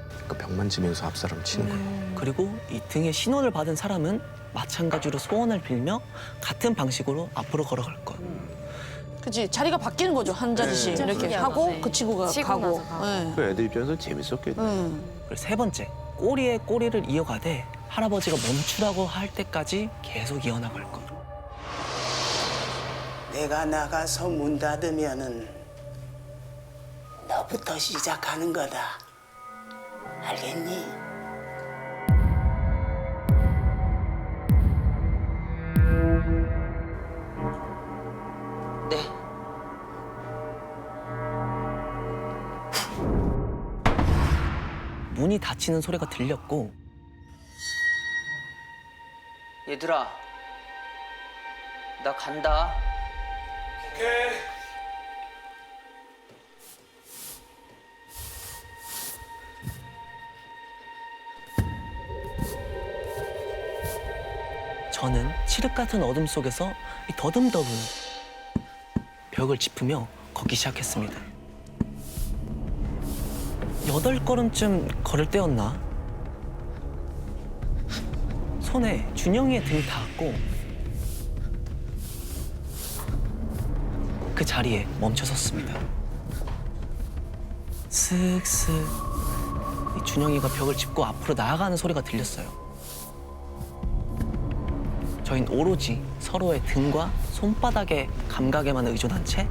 그러니까 벽만 지면서 앞사람 치는 거예요. 그리고 이 등에 신호를 받은 사람은 마찬가지로 소원을 빌며 같은 방식으로 앞으로 걸어갈 것. 그치, 자리가 바뀌는 거죠. 한 자리씩 이렇게 하고 그 친구가 가고. 그 애들 입장에서 재밌었겠네. 그리고 3번째, 꼬리에 꼬리를 이어가되 할아버지가 멈추라고 할 때까지 계속 이어나갈 것. 내가 나가서 문 닫으면은 너부터 시작하는 거다. 알겠니? 네. 문이 닫히는 소리가 들렸고 얘들아, 나 간다. 오케이. 저는 칠흑 같은 어둠 속에서 이 더듬더듬 벽을 짚으며 걷기 시작했습니다. 8걸음쯤 걸을 때였나? 손에 준영이의 등이 닿았고 그 자리에 멈춰섰습니다. 슥슥 이 준영이가 벽을 짚고 앞으로 나아가는 소리가 들렸어요. 저희는 오로지 서로의 등과 손바닥의 감각에만 의존한 채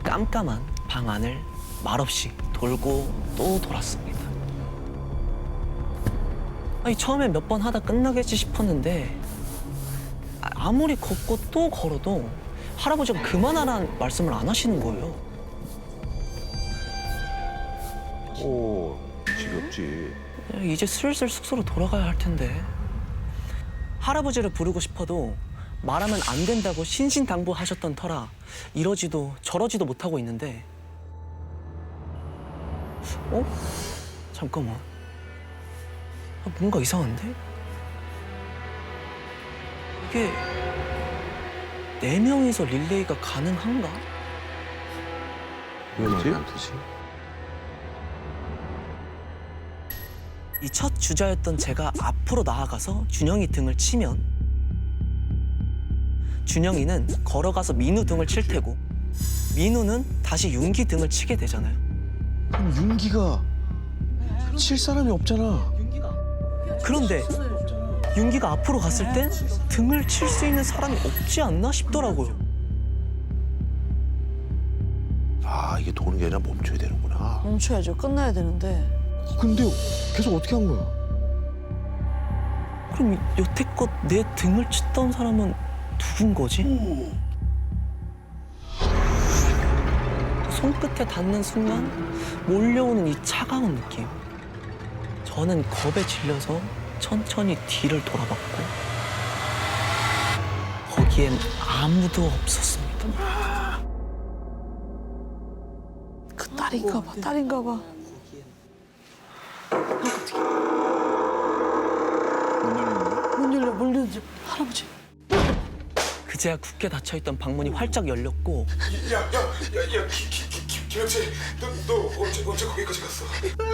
깜깜한 방 안을 말없이 돌고 또 돌았습니다. 아니, 처음엔 몇 번 하다 끝나겠지 싶었는데 아무리 걷고 또 걸어도 할아버지가 그만하라는 말씀을 안 하시는 거예요. 오, 지겹지. 이제 슬슬 숙소로 돌아가야 할 텐데. 할아버지를 부르고 싶어도 말하면 안 된다고 신신당부하셨던 터라 이러지도 저러지도 못하고 있는데 잠깐만. 뭔가 이상한데? 이게 4명이서 릴레이가 가능한가? 왜지? 이 첫 주자였던 제가 앞으로 나아가서 준영이 등을 치면 준영이는 걸어가서 민우 등을 칠 테고 민우는 다시 윤기 등을 치게 되잖아요. 그럼 윤기가 칠 사람이 없잖아. 그런데 윤기가 앞으로 갔을 땐 등을 칠 수 있는 사람이 없지 않나 싶더라고요. 아, 이게 도는 게 아니라 멈춰야 되는구나. 멈춰야죠. 끝나야 되는데. 근데 계속 어떻게 한 거야? 그럼 여태껏 내 등을 쳤던 사람은 누군 거지? 손끝에 닿는 순간 몰려오는 이 차가운 느낌. 저는 겁에 질려서 천천히 뒤를 돌아봤고 거기엔 아무도 없었습니다. 그 딸인가 봐. 딸인가 봐. 문 열려. 할아버지. 그제야 굳게 닫혀있던 방문이 활짝 열렸고 김영재, 너 언제 거기까지 갔어?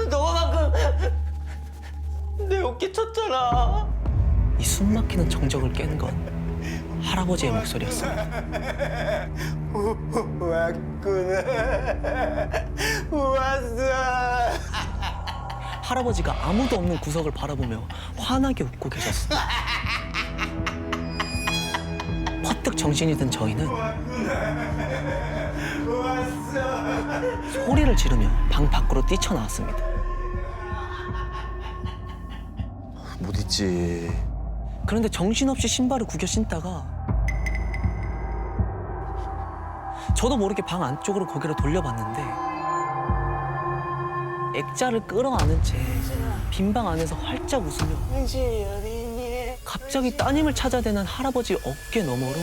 너가 방금 내 어깨 쳤잖아. 이 숨막히는 정적을 깬 건 할아버지의 목소리였습니다. 왔어. 할아버지가 아무도 없는 구석을 바라보며 환하게 웃고 계셨어요. 퍼뜩 정신이 든 저희는 소리를 지르며 방 밖으로 뛰쳐나왔습니다. 못 있지. 그런데 정신없이 신발을 구겨 신다가 저도 모르게 방 안쪽으로 고개를 돌려봤는데 액자를 끌어안은 채 빈 방 안에서 활짝 웃으며 갑자기 따님을 찾아대는 할아버지 어깨 너머로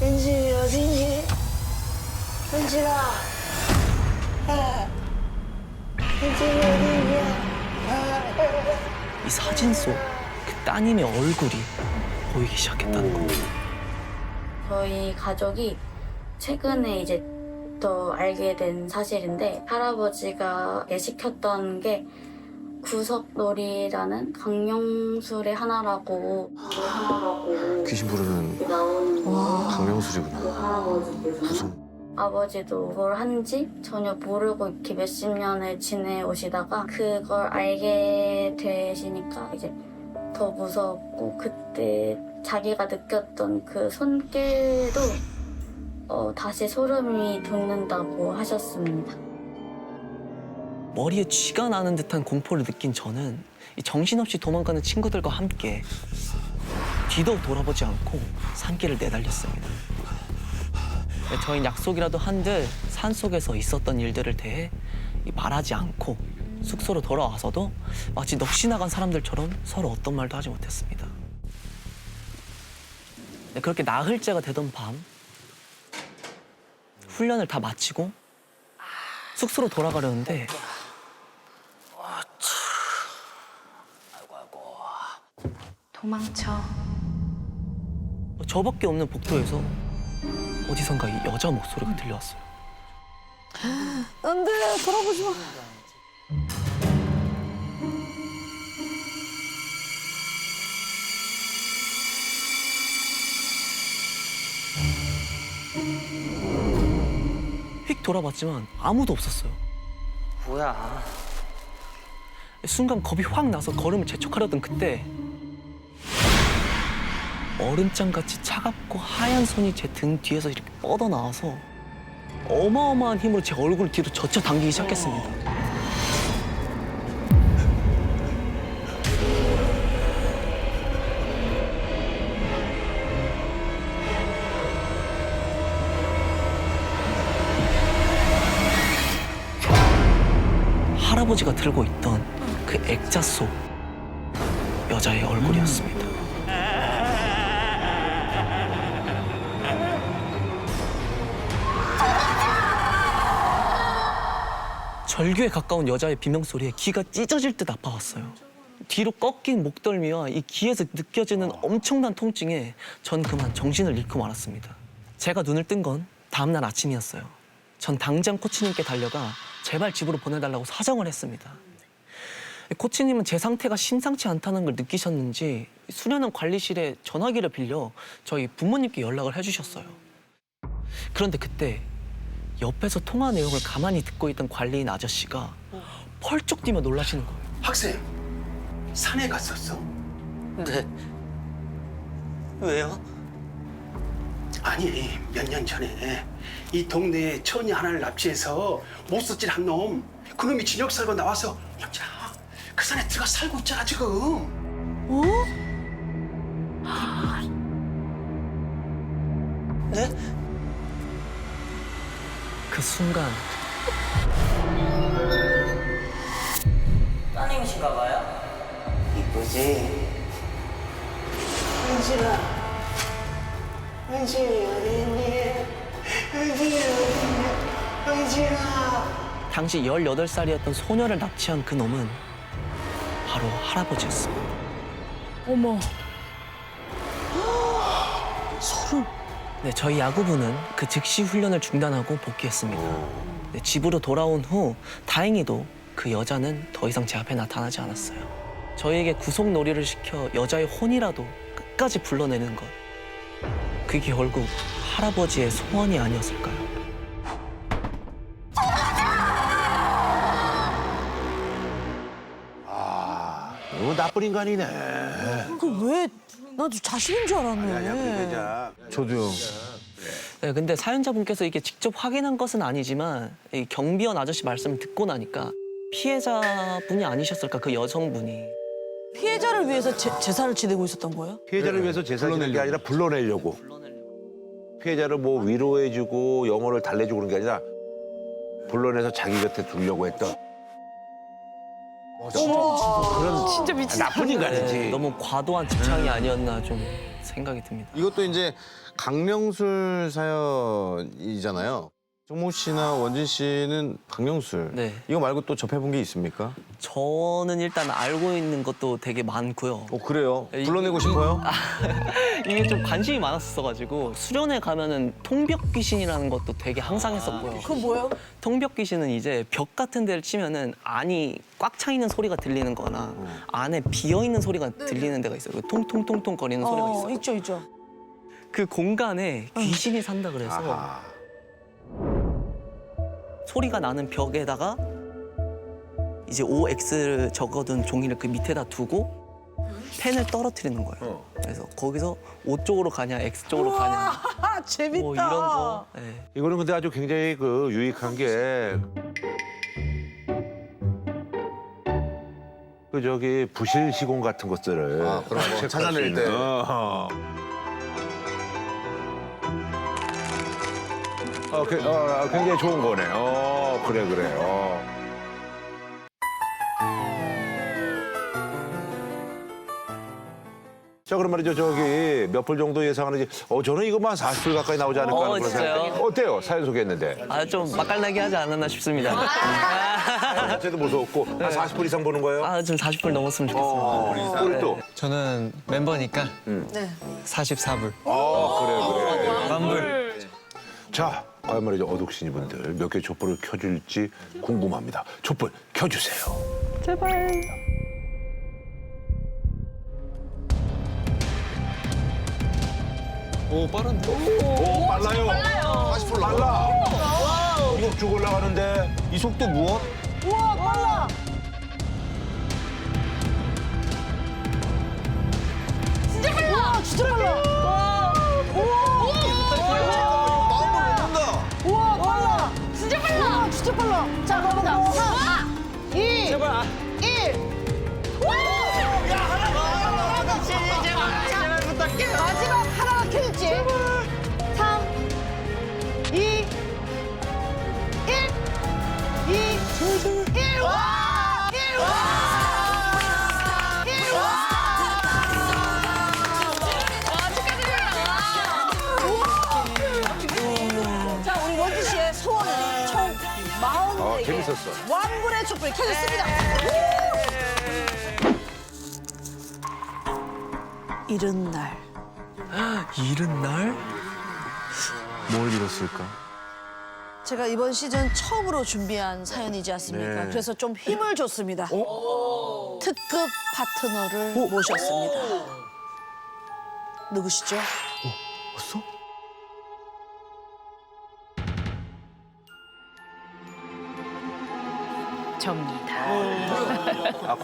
은진이 어디니? 은진아. 은진이 어디냐? 이 사진 속 그 따님의 얼굴이 보이기 시작했다는 겁니다. 저희 가족이 최근에 이제 더 알게 된 사실인데 할아버지가 시켰던 게 구석놀이라는 강령술의 하나라고 귀신 부르는 강령술이구나. 무슨? 아버지도 뭘 하는지 전혀 모르고 이렇게 몇십 년을 지내오시다가 그걸 알게 되시니까 이제 더 무서웠고 그때 자기가 느꼈던 그 손길도 다시 소름이 돋는다고 하셨습니다. 머리에 쥐가 나는 듯한 공포를 느낀 저는 이 정신없이 도망가는 친구들과 함께 뒤도 돌아보지 않고 산길을 내달렸습니다. 저희는 약속이라도 한들 산속에서 있었던 일들을 대해 말하지 않고 숙소로 돌아와서도 마치 넋이 나간 사람들처럼 서로 어떤 말도 하지 못했습니다. 그렇게 나흘째가 되던 밤 훈련을 다 마치고 숙소로 돌아가려는데 도망쳐. 저밖에 없는 복도에서 어디선가 이 여자 목소리가 들려왔어요. 안 돼, 돌아보지 마. 휙 돌아봤지만 아무도 없었어요. 뭐야? 순간 겁이 확 나서 걸음을 재촉하려던 그때 얼음장같이 차갑고 하얀 손이 제 등 뒤에서 이렇게 뻗어나와서 어마어마한 힘으로 제 얼굴 뒤로 젖혀 당기기 시작했습니다. 할아버지가 들고 있던 그 액자 속 여자의 얼굴이었습니다. 절규에 가까운 여자의 비명소리에 귀가 찢어질 듯 아파왔어요. 뒤로 꺾인 목덜미와 이 귀에서 느껴지는 엄청난 통증에 전 그만 정신을 잃고 말았습니다. 제가 눈을 뜬 건 다음날 아침이었어요. 전 당장 코치님께 달려가 제발 집으로 보내달라고 사정을 했습니다. 코치님은 제 상태가 심상치 않다는 걸 느끼셨는지 수련원 관리실에 전화기를 빌려 저희 부모님께 연락을 해주셨어요. 그런데 그때 옆에서 통화 내용을 가만히 듣고 있던 관리인 아저씨가 펄쩍 뛰며 놀라시는 거예요. 학생, 산에 갔었어? 네. 왜요? 아니, 몇 년 전에 이 동네에 처녀 하나를 납치해서 못살질 한 놈, 그놈이 진역 살고 나와서 영진아, 그 산에 들어가 살고 있잖아 지금. 어? 네? 그 순간 따님이신가 봐요? 이쁘지? 은진아, 은진이 어딨니? 은진이 어딨니? 은진아. 당시 18살이었던 소녀를 납치한 그 놈은 바로 할아버지였습니다. 어머. 소름. 네, 저희 야구부는 그 즉시 훈련을 중단하고 복귀했습니다. 네, 집으로 돌아온 후 다행히도 그 여자는 더 이상 제 앞에 나타나지 않았어요. 저희에게 구속놀이를 시켜 여자의 혼이라도 끝까지 불러내는 것. 그게 결국 할아버지의 소원이 아니었을까요? 너무 나쁜 인간이네. 왜? 나도 자신인 줄 알았네. 저도요. 네, 근데 사연자분께서 이게 직접 확인한 것은 아니지만 이 경비원 아저씨 말씀을 듣고 나니까 피해자분이 아니셨을까, 그 여성분이. 피해자를 위해서 제사를 지내고 있었던 거예요? 피해자를 위해서 제사 지는 게 아니라 불러내려고. 피해자를 뭐 위로해주고 영혼을 달래주고 그런 게 아니라 불러내서 자기 곁에 두려고 했던. 그런 진짜 미친. 나쁜 인간이지. 네, 너무 과도한 집착이 아니었나 좀 생각이 듭니다. 이것도 이제 강명술 사연이잖아요. 정모 씨나 원진 씨는 강명술. 네. 이거 말고 또 접해본 게 있습니까? 저는 일단 알고 있는 것도 되게 많고요. 그래요? 불러내고 싶어요? 이게 좀 관심이 많았어가지고 수련회 가면은 통벽 귀신이라는 것도 되게 항상 했었고요. 그건 뭐예요? 통벽 귀신은 이제 벽 같은 데를 치면은 안이 꽉 차 있는 소리가 들리는 거나 안에 비어 있는 소리가 들리는 데가 있어요. 통통통통 거리는 소리가 있어요. 있죠, 있죠. 그 공간에 귀신이 산다 그래서 소리가 나는 벽에다가 이제 OX를 적어둔 종이를 그 밑에다 두고 펜을 떨어뜨리는 거예요. 그래서 거기서 O 쪽으로 가냐 X 쪽으로 가냐 재밌다. 뭐 이런 거. 네. 이거는 근데 아주 굉장히 그 유익한 게 그 저기 부실 시공 같은 것들을 그런 거 체크할 찾아낼 수 있는. 때. 굉장히 좋은 거네. 그래. 자, 그럼 말이죠. 저기 몇 불 정도 예상하는지. 저는 이거 한 40불 가까이 나오지 않을까 하는 그런 진짜요? 생각. 어때요? 사연 소개했는데. 좀 맛깔나게 하지 않았나 싶습니다. 자체도 무서웠고. 한 40불 이상 보는 거예요? 좀 40불 넘었으면 좋겠습니다. 우리 또. 저는 멤버니까 네. 44불. 그래. 만불. 자, 과연 말이죠. 어둑신이 분들 몇 개 촛불을 켜줄지 궁금합니다. 촛불 켜주세요. 제발. 오, 빠른데? 오, 빨라요. 40불 빨라. 이거 쭉 올라가는데. 이 속도 무엇? 우와, 빨라. 진짜 빨라. 우와, 진짜 빨라. 우와, 빨라. 진짜 빨라. 우와, 진짜 빨라. 자, 가보자. 3, 2, 제발. 1. 야, 하나. 제발 부탁해요. 마지막 하나가 켜질지. 3, 2, 1, 2, 1. 와! 1. 와! 1. 와! 자, 우리 원주 씨의 소원은 총 44개. 재밌었어. 완불의 촛불이 켜졌습니다. 이른 날. 이른 날? 뭘 잃었을까? 제가 이번 시즌 처음으로 준비한 사연이지 않습니까? 네. 그래서 좀 힘을 줬습니다. 특급 파트너를 모셨습니다. 누구시죠? 벌써? 접니다.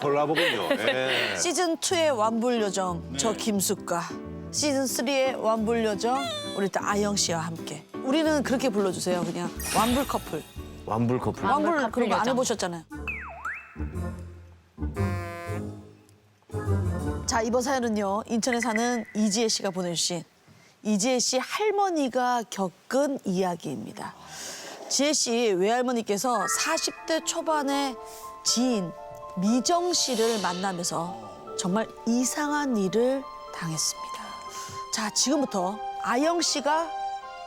콜라보군요. 예. 시즌 2의 완불 요정 저 김숙과 시즌 3의 완불 요정 우리 또 아영 씨와 함께. 우리는 그렇게 불러주세요. 그냥 완불 커플. 완불 커플. 완불 커플 그런 거 안 요정. 해보셨잖아요. 자, 이번 사연은요. 인천에 사는 이지혜 씨가 보내주신 이지혜 씨 할머니가 겪은 이야기입니다. 지혜 씨 외할머니께서 40대 초반의 지인 미정 씨를 만나면서 정말 이상한 일을 당했습니다. 자, 지금부터 아영 씨가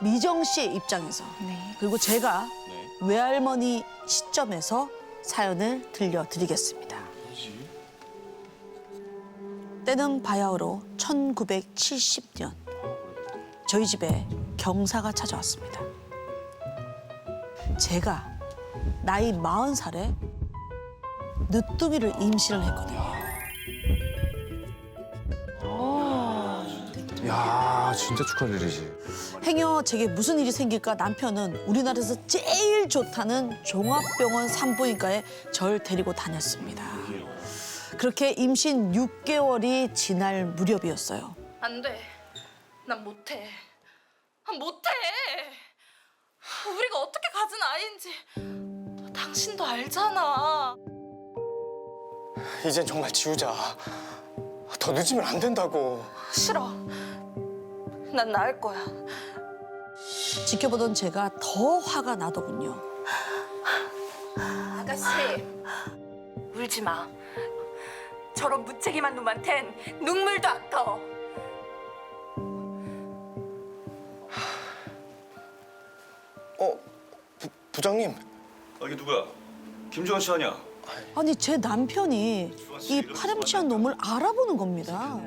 미정 씨의 입장에서 그리고 제가 외할머니 시점에서 사연을 들려드리겠습니다. 때는 바야흐로 1970년 저희 집에 경사가 찾아왔습니다. 제가 나이 40살에 늦둥이를 임신을 했거든요. 야, 진짜 축하할 일이지. 행여 제게 무슨 일이 생길까 남편은 우리나라에서 제일 좋다는 종합병원 산부인과에 절 데리고 다녔습니다. 그렇게 임신 6개월이 지날 무렵이었어요. 안 돼. 난 못해. 못해. 우리가 어떻게 가진 아이인지 당신도 알잖아. 이젠 정말 지우자. 더 늦으면 안 된다고. 싫어. 난 나을 거야. 지켜보던 제가 더 화가 나더군요. 아가씨, 울지 마. 저런 무책임한 놈한텐 눈물도 아까워. 부장님. 이게 누구야? 김주원 씨 아니야? 아니 제 남편이 이 파렴치한 놈을 알아보는 겁니다.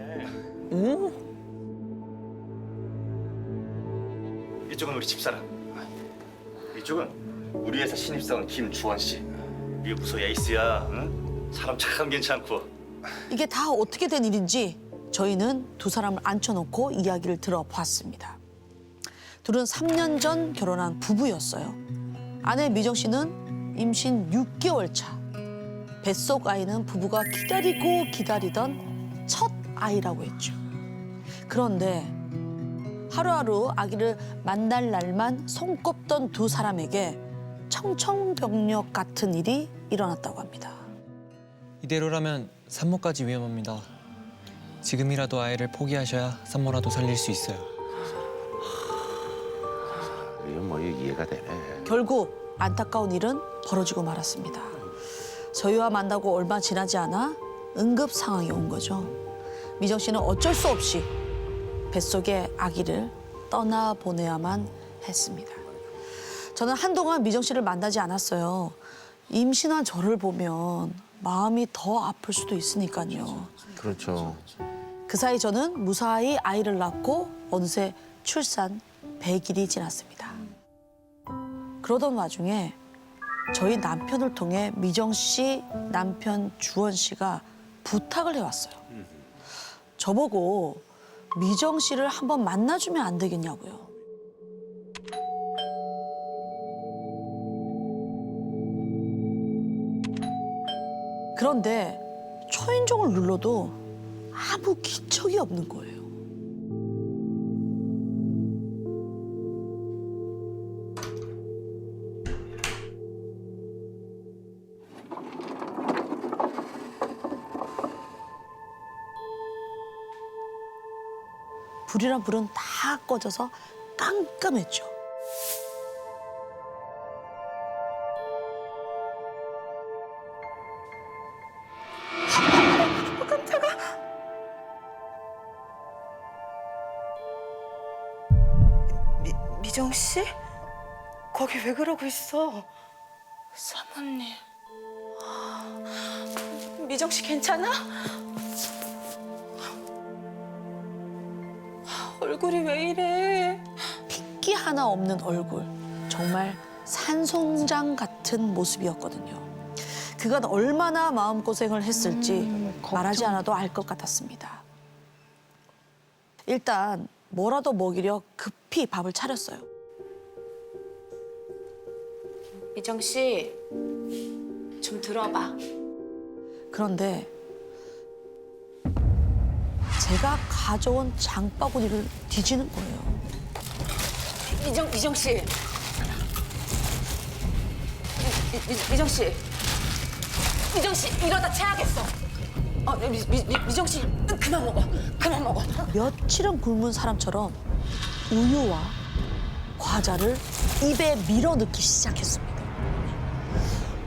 이쪽은 우리 집사람. 이쪽은 우리 회사 신입사원 김주원 씨. 이게 무서 에이스야. 응? 사람 참 괜찮고. 이게 다 어떻게 된 일인지 저희는 두 사람을 앉혀놓고 이야기를 들어봤습니다. 둘은 3년 전 결혼한 부부였어요. 아내 미정 씨는 임신 6개월 차. 뱃속 아이는 부부가 기다리고 기다리던 첫 아이라고 했죠. 그런데 하루하루 아기를 만날 날만 손꼽던 두 사람에게 청천벽력 같은 일이 일어났다고 합니다. 이대로라면 산모까지 위험합니다. 지금이라도 아이를 포기하셔야 산모라도 살릴 수 있어요. 이건 뭐 이해가 되네. 결국 안타까운 일은 벌어지고 말았습니다. 저희와 만나고 얼마 지나지 않아 응급 상황이 온 거죠. 미정 씨는 어쩔 수 없이 뱃속의 아기를 떠나보내야만 했습니다. 저는 한동안 미정 씨를 만나지 않았어요. 임신한 저를 보면 마음이 더 아플 수도 있으니까요. 그렇죠. 그 사이 저는 무사히 아이를 낳고 어느새 출산 100일이 지났습니다. 그러던 와중에 저희 남편을 통해 미정 씨 남편 주원 씨가 부탁을 해왔어요. 저보고 미정 씨를 한번 만나주면 안 되겠냐고요. 그런데 초인종을 눌러도 아무 기척이 없는 거예요. 불이랑 불은 다 꺼져서 깜깜했죠. 깜짝아. 미정 씨? 거기 왜 그러고 있어? 사모님. 미정 씨 괜찮아? 얼굴이 왜 이래? 핏기 하나 없는 얼굴. 정말 산송장 같은 모습이었거든요. 그간 얼마나 마음고생을 했을지 말하지 않아도 알 것 같았습니다. 일단 뭐라도 먹이려 급히 밥을 차렸어요. 미정 씨, 좀 들어봐. 그런데 제가 가져온 장바구니를 뒤지는 거예요. 미정 씨. 미정 씨. 미정 씨, 이러다 체하겠어. 미정 씨, 그만 먹어. 그만 먹어. 며칠은 굶은 사람처럼 우유와 과자를 입에 밀어 넣기 시작했습니다.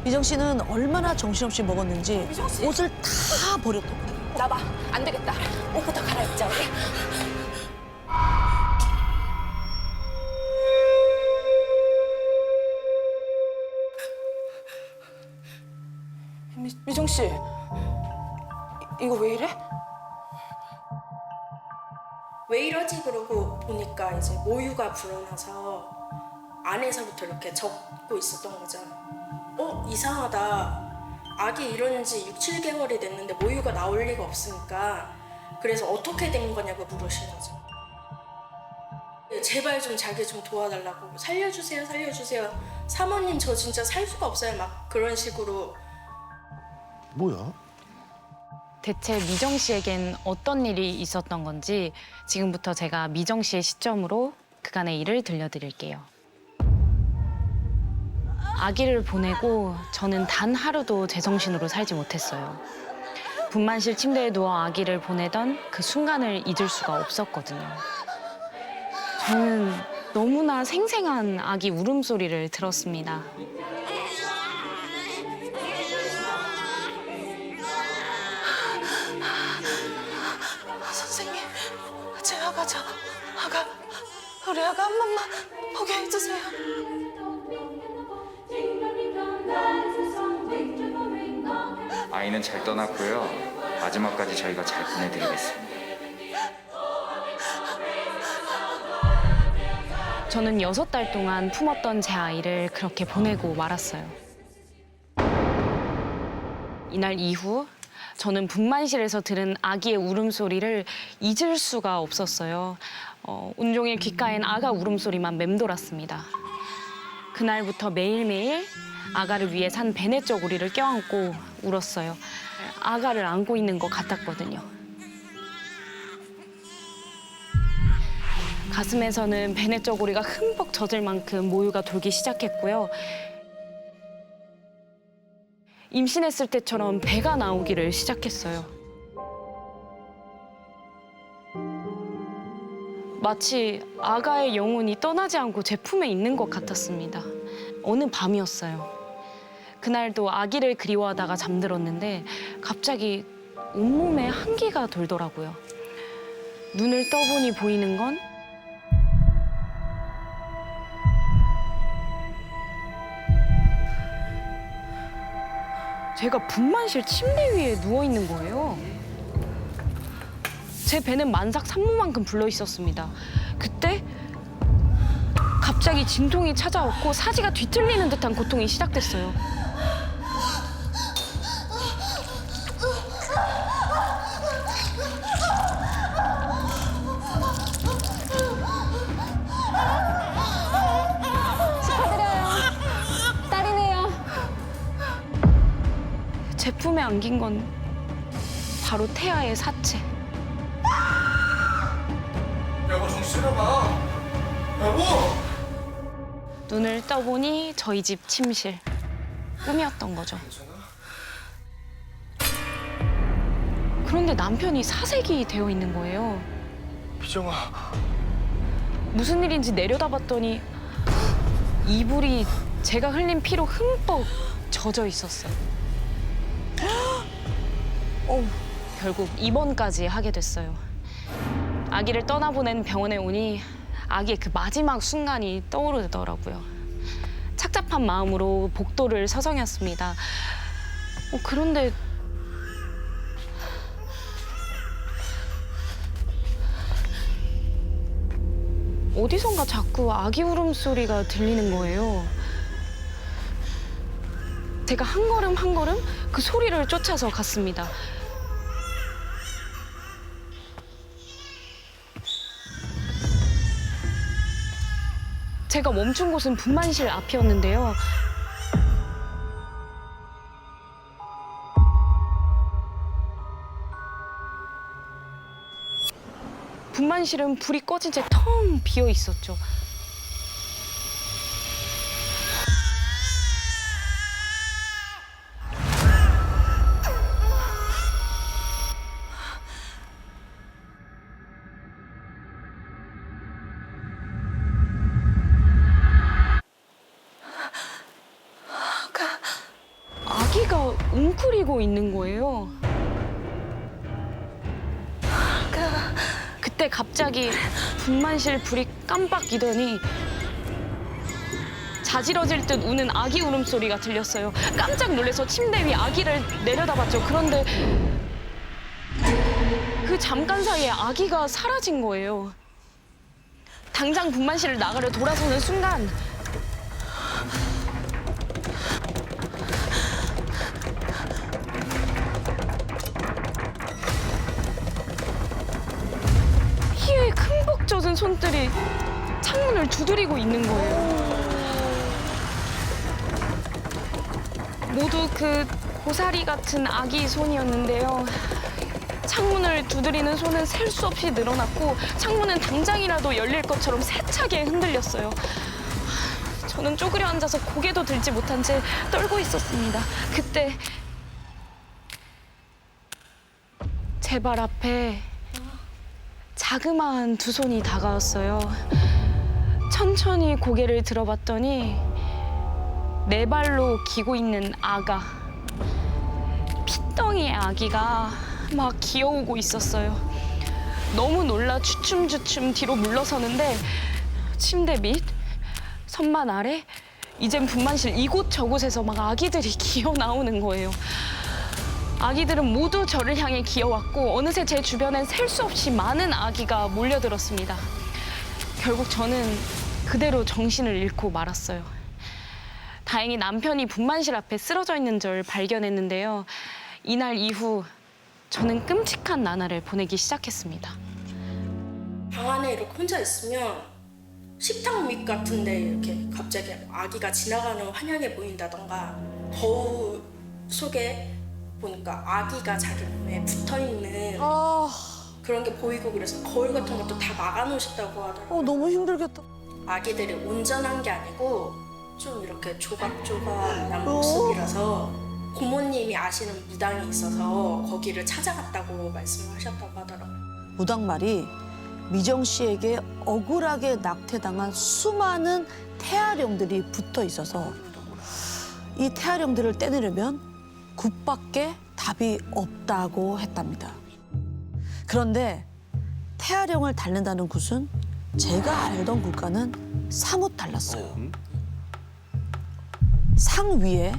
미정 씨는 얼마나 정신없이 먹었는지 옷을 다 버렸거든요. 나봐, 안 되겠다. 옷부터 갈아입자, 우리. 미정 씨, 이거 왜 이래? 왜 이러지 그러고 보니까 이제 모유가 불어나서 안에서부터 이렇게 젖고 있었던 거죠. 이상하다. 아기 이런 지 6, 7개월이 됐는데 모유가 나올 리가 없으니까 그래서 어떻게 된 거냐고 물으신 거죠. 제발 좀 자기 좀 도와달라고. 살려주세요, 살려주세요. 사모님 저 진짜 살 수가 없어요. 막 그런 식으로. 뭐야? 대체 미정 씨에겐 어떤 일이 있었던 건지 지금부터 제가 미정 씨의 시점으로 그간의 일을 들려드릴게요. 아기를 보내고 저는 단 하루도 제정신으로 살지 못했어요. 분만실 침대에 누워 아기를 보내던 그 순간을 잊을 수가 없었거든요. 저는 너무나 생생한 아기 울음소리를 들었습니다. 선생님, 제 아가죠. 우리 아가 한 번만 보게 해주세요. 아이는 잘 떠났고요. 마지막까지 저희가 잘 보내드리겠습니다. 저는 6달 동안 품었던 제 아이를 그렇게 보내고 말았어요. 이날 이후 저는 분만실에서 들은 아기의 울음소리를 잊을 수가 없었어요. 온종일 귓가엔 아가 울음소리만 맴돌았습니다. 그날부터 매일매일 아가를 위해 산 베네 쪼구리를 껴안고 울었어요. 아가를 안고 있는 것 같았거든요. 가슴에서는 베네 쪼구리가 흠뻑 젖을 만큼 모유가 돌기 시작했고요. 임신했을 때처럼 배가 나오기를 시작했어요. 마치 아가의 영혼이 떠나지 않고 제 품에 있는 것 같았습니다. 어느 밤이었어요. 그날도 아기를 그리워하다가 잠들었는데 갑자기 온몸에 한기가 돌더라고요. 눈을 떠보니 보이는 건 제가 분만실 침대 위에 누워 있는 거예요. 제 배는 만삭 산모만큼 불러 있었습니다. 그때 갑자기 진통이 찾아왔고 사지가 뒤틀리는 듯한 고통이 시작됐어요. 축하드려요. 딸이네요. 제 품에 안긴 건 바로 태아의 사체. 여보 정신 차려봐. 여보. 눈을 떠보니 저희 집 침실. 꿈이었던 거죠. 그런데 남편이 사색이 되어 있는 거예요. 미정아. 무슨 일인지 내려다봤더니 이불이 제가 흘린 피로 흠뻑 젖어 있었어요. 결국 입원까지 하게 됐어요. 아기를 떠나보낸 병원에 오니 아기의 그 마지막 순간이 떠오르더라고요. 착잡한 마음으로 복도를 서성였습니다. 그런데 어디선가 자꾸 아기 울음소리가 들리는 거예요. 제가 한 걸음 한 걸음 그 소리를 쫓아서 갔습니다. 제가 멈춘 곳은 분만실 앞이었는데요. 분만실은 불이 꺼진 채 텅 비어 있었죠. 아기가 웅크리고 있는 거예요. 그때 갑자기 분만실 불이 깜빡이더니 자지러질 듯 우는 아기 울음소리가 들렸어요. 깜짝 놀라서 침대 위 아기를 내려다봤죠. 그런데 그 잠깐 사이에 아기가 사라진 거예요. 당장 분만실을 나가려 돌아서는 순간 피에 흠뻑 젖은 손들이 창문을 두드리고 있는 거예요. 모두 그 고사리 같은 아기 손이었는데요. 창문을 두드리는 손은 셀 수 없이 늘어났고 창문은 당장이라도 열릴 것처럼 세차게 흔들렸어요. 저는 쪼그려 앉아서 고개도 들지 못한 채 떨고 있었습니다. 그때 제 발 앞에 자그마한 두 손이 다가왔어요. 천천히 고개를 들어봤더니 네 발로 기고 있는 아가, 핏덩이의 아기가 막 기어오고 있었어요. 너무 놀라 주춤주춤 뒤로 물러서는데 침대 밑, 선반 아래, 이젠 분만실 이곳저곳에서 막 아기들이 기어 나오는 거예요. 아기들은 모두 저를 향해 기어왔고 어느새 제 주변엔 셀 수 없이 많은 아기가 몰려들었습니다. 결국 저는 그대로 정신을 잃고 말았어요. 다행히 남편이 분만실 앞에 쓰러져 있는 절 발견했는데요. 이날 이후 저는 끔찍한 나날을 보내기 시작했습니다. 방 안에 이렇게 혼자 있으면 식탁 밑 같은데 이렇게 갑자기 아기가 지나가는 환영해 보인다던가 거울 속에 보니까 아기가 자기 몸에 붙어있는 그런 게 보이고 그래서 거울 같은 것도 다 막아놓으셨다고 하더라고요. 너무 힘들겠다. 아기들이 온전한 게 아니고 좀 이렇게 조각조각난 모습이라서 고모님이 아시는 무당이 있어서 거기를 찾아갔다고 말씀하셨다고 하더라고요. 무당말이 미정 씨에게 억울하게 낙태당한 수많은 태아령들이 붙어 있어서 이 태아령들을 떼내려면 굿밖에 답이 없다고 했답니다. 그런데 태아령을 닳는다는 굿은 제가 알던 굿과는 사뭇 달랐어요. 상 위에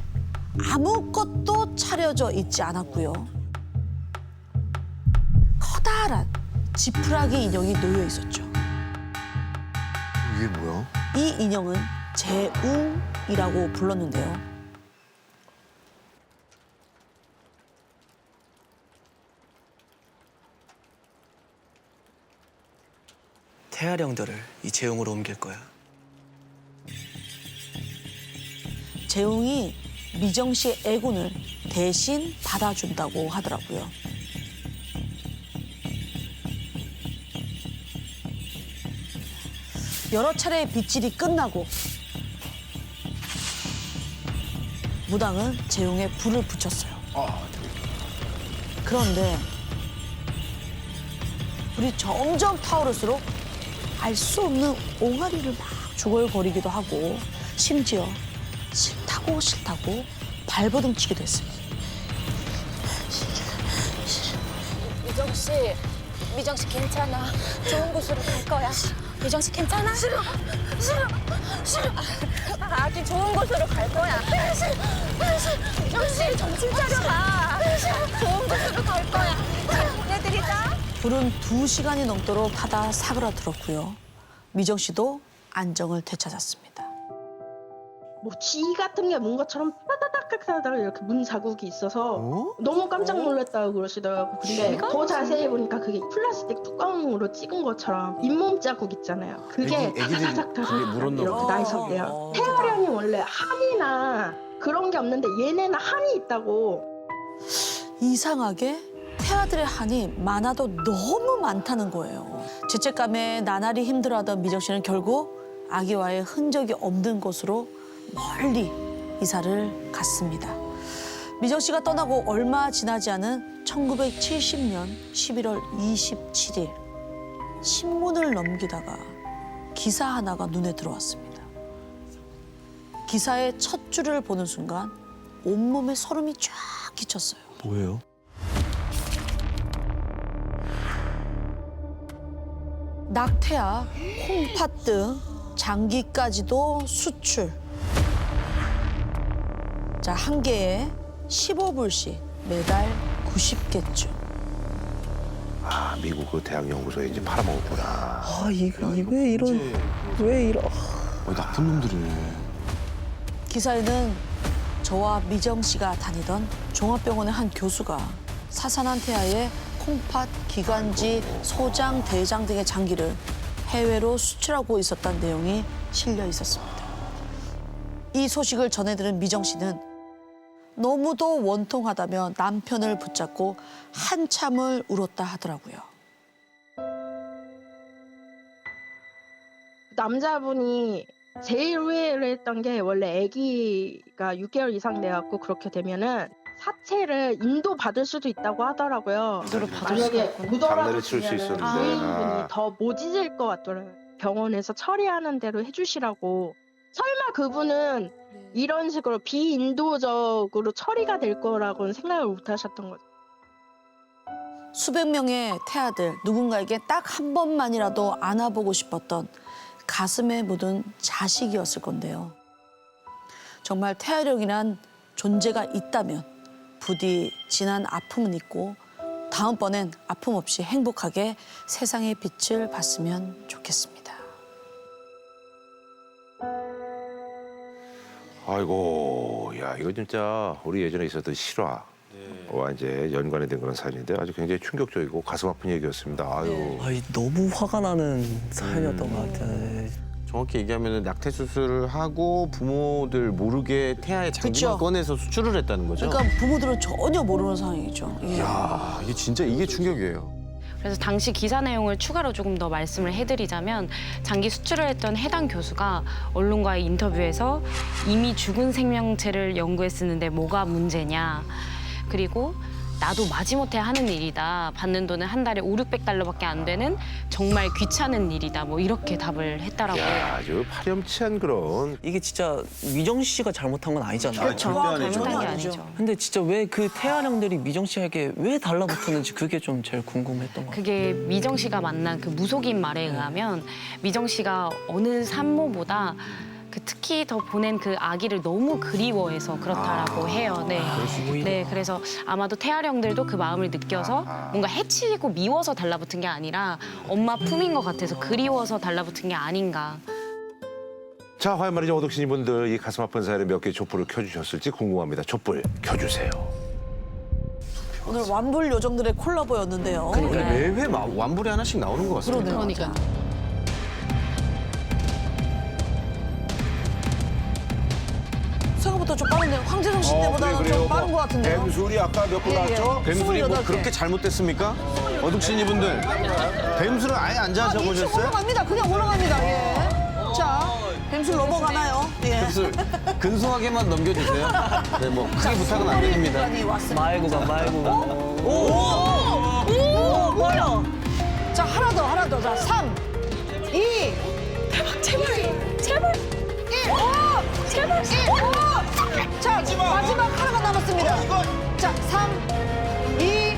아무것도 차려져 있지 않았고요. 커다란 지푸라기 인형이 놓여 있었죠. 이게 뭐야? 이 인형은 재웅이라고 불렀는데요. 태아령들을 이 재웅으로 옮길 거야. 재웅이 미정 씨의 애군을 대신 받아준다고 하더라고요. 여러 차례 빗질이 끝나고 무당은 재웅에 불을 붙였어요. 그런데 불이 점점 타오를수록 알 수 없는 옹알이를 막 중얼거리기도 하고 심지어 싫다고 발버둥 치기도 했습니다. 미정 씨 괜찮아. 좋은 곳으로 갈 거야. 미정 씨 괜찮아? 싫어. 아기 좋은 곳으로 갈 거야. 미정 씨 정신 차려봐. 좋은 곳으로 갈 거야. 보내드리자. 불은 2시간이 넘도록 타다 사그라들었고요. 미정 씨도 안정을 되찾았습니다. 뭐 쥐 같은 게 뭔 것처럼 따다닥따다닥 이렇게 문 자국이 있어서 너무 깜짝 놀랐다고 그러시더라고요. 근데 더 자세히 보니까 그게 플라스틱 뚜껑으로 찍은 것처럼 잇몸 자국 있잖아요. 그게 다다닥다닥 이렇게 나 있었대요. 태아령이 원래 한이나 그런 게 없는데 얘네는 한이 있다고. 이상하게 태아들의 한이 많아도 너무 많다는 거예요. 죄책감에 나날이 힘들어하던 미정 씨는 결국 아기와의 흔적이 없는 곳으로 멀리 이사를 갔습니다. 미정 씨가 떠나고 얼마 지나지 않은 1970년 11월 27일 신문을 넘기다가 기사 하나가 눈에 들어왔습니다. 기사의 첫 줄을 보는 순간 온몸에 소름이 쫙 끼쳤어요. 뭐예요? 낙태아, 콩팥 등 장기까지도 수출. 자, 한 개에 15불씩 매달 90개쯤. 아, 미국 그 대학 연구소에 이제 팔아먹었구나. 아, 왜 이런. 나쁜 놈들이네. 기사에는 저와 미정 씨가 다니던 종합병원의 한 교수가 사산한 태아의 콩팥, 기관지, 소장, 대장 등의 장기를 해외로 수출하고 있었다는 내용이 실려 있었습니다. 이 소식을 전해들은 미정 씨는 너무도 원통하다며 남편을 붙잡고 한참을 울었다 하더라고요. 남자분이 제일 후회를 했던 게 원래 아기가 6개월 이상 돼갖고 그렇게 되면은 사체를 인도받을 수도 있다고 하더라고요. 만약에 장례를 칠 수 있었는데. 부인분이 더 모지질 것 같더라고요. 병원에서 처리하는 대로 해주시라고. 설마 그분은 이런 식으로 비인도적으로 처리가 될 거라고는 생각을 못 하셨던 거죠. 수백 명의 태아들, 누군가에게 딱 한 번만이라도 안아보고 싶었던 가슴에 묻은 자식이었을 건데요. 정말 태아령이란 존재가 있다면 부디 지난 아픔은 잊고 다음번엔 아픔 없이 행복하게 세상의 빛을 봤으면 좋겠습니다. 아이고, 야, 이거 진짜 우리 예전에 있었던 실화와 이제 연관이 된 그런 사연인데 아주 굉장히 충격적이고 가슴 아픈 얘기였습니다. 아유. 너무 화가 나는 사연이었던 것 같아요. 정확히 얘기하면 낙태 수술을 하고 부모들 모르게 태아의 장기만 그쵸. 꺼내서 수출을 했다는 거죠? 그러니까 부모들은 전혀 모르는 상황이죠. 이게. 이야, 이게 진짜 이게 충격이에요. 그래서 당시 기사 내용을 추가로 조금 더 말씀을 해드리자면 장기 수출을 했던 해당 교수가 언론과의 인터뷰에서 이미 죽은 생명체를 연구했었는데 뭐가 문제냐. 그리고 나도 마지못해 하는 일이다. 받는 돈은 한 달에 500~600달러밖에 안 되는 정말 귀찮은 일이다. 뭐 이렇게 답을 했더라고요. 야, 아주 파렴치한 그런. 이게 진짜 미정 씨가 잘못한 건 아니잖아요. 그렇죠. 잘못한 게 아니죠. 근데 진짜 왜 그 태아령들이 미정 씨에게 왜 달라붙었는지 그게 좀 제일 궁금했던 것 같아요. 그게 미정 씨가 만난 그 무속인 말에 의하면 미정 씨가 어느 산모보다 그 특히 더 보낸 그 아기를 너무 그리워해서 그렇다라고 해요. 네. 네, 그래서 아마도 태아령들도 그 마음을 느껴서 뭔가 해치고 미워서 달라붙은 게 아니라 엄마 품인 것 같아서 그리워서 달라붙은 게 아닌가. 자, 과연 말이죠. 오독신이 분들 이 가슴 아픈 사연에 몇 개의 촛불을 켜주셨을지 궁금합니다. 촛불 켜주세요. 오늘 완불 요정들의 콜라보였는데요. 근데 매회 완불에 하나씩 나오는 것 같습니다. 그러니까. 생각보다 좀 빠른데 황재성 씨 때보다는 좀 빠른 것 같은데요. 뱀술이 아까 몇 분 나왔죠? 뱀술이 뭐 28개. 그렇게 잘못됐습니까? 어둑신이 분들 뱀술은 아예 안 쭉 잡아보셨어요? 올라갑니다. 그냥 올라갑니다. 예. 자, 뱀술 넘어가나요? 예. 뱀술 근소하게만 넘겨주세요. 네, 뭐 크게 부탁은 안 드립니다. 말고가. 오, 뭐야? 자, 하나 더. 자, 3, 2, 대박, 제발. 1, 제발. 1, 5. 자, 마지막 하나가 남았습니다. 자, 3, 2, 1.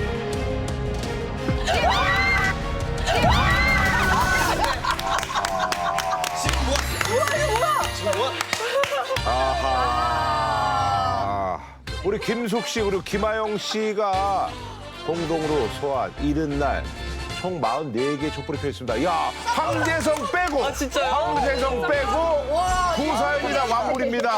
아하. 우리 김숙 씨 그리고 김하영 씨가 공동으로 소환 이른 날 총 44개의 촛불이 펴있습니다. 야, 황재성 빼고. 진짜요? 황재성 빼고 구사연이랑 완불입니다.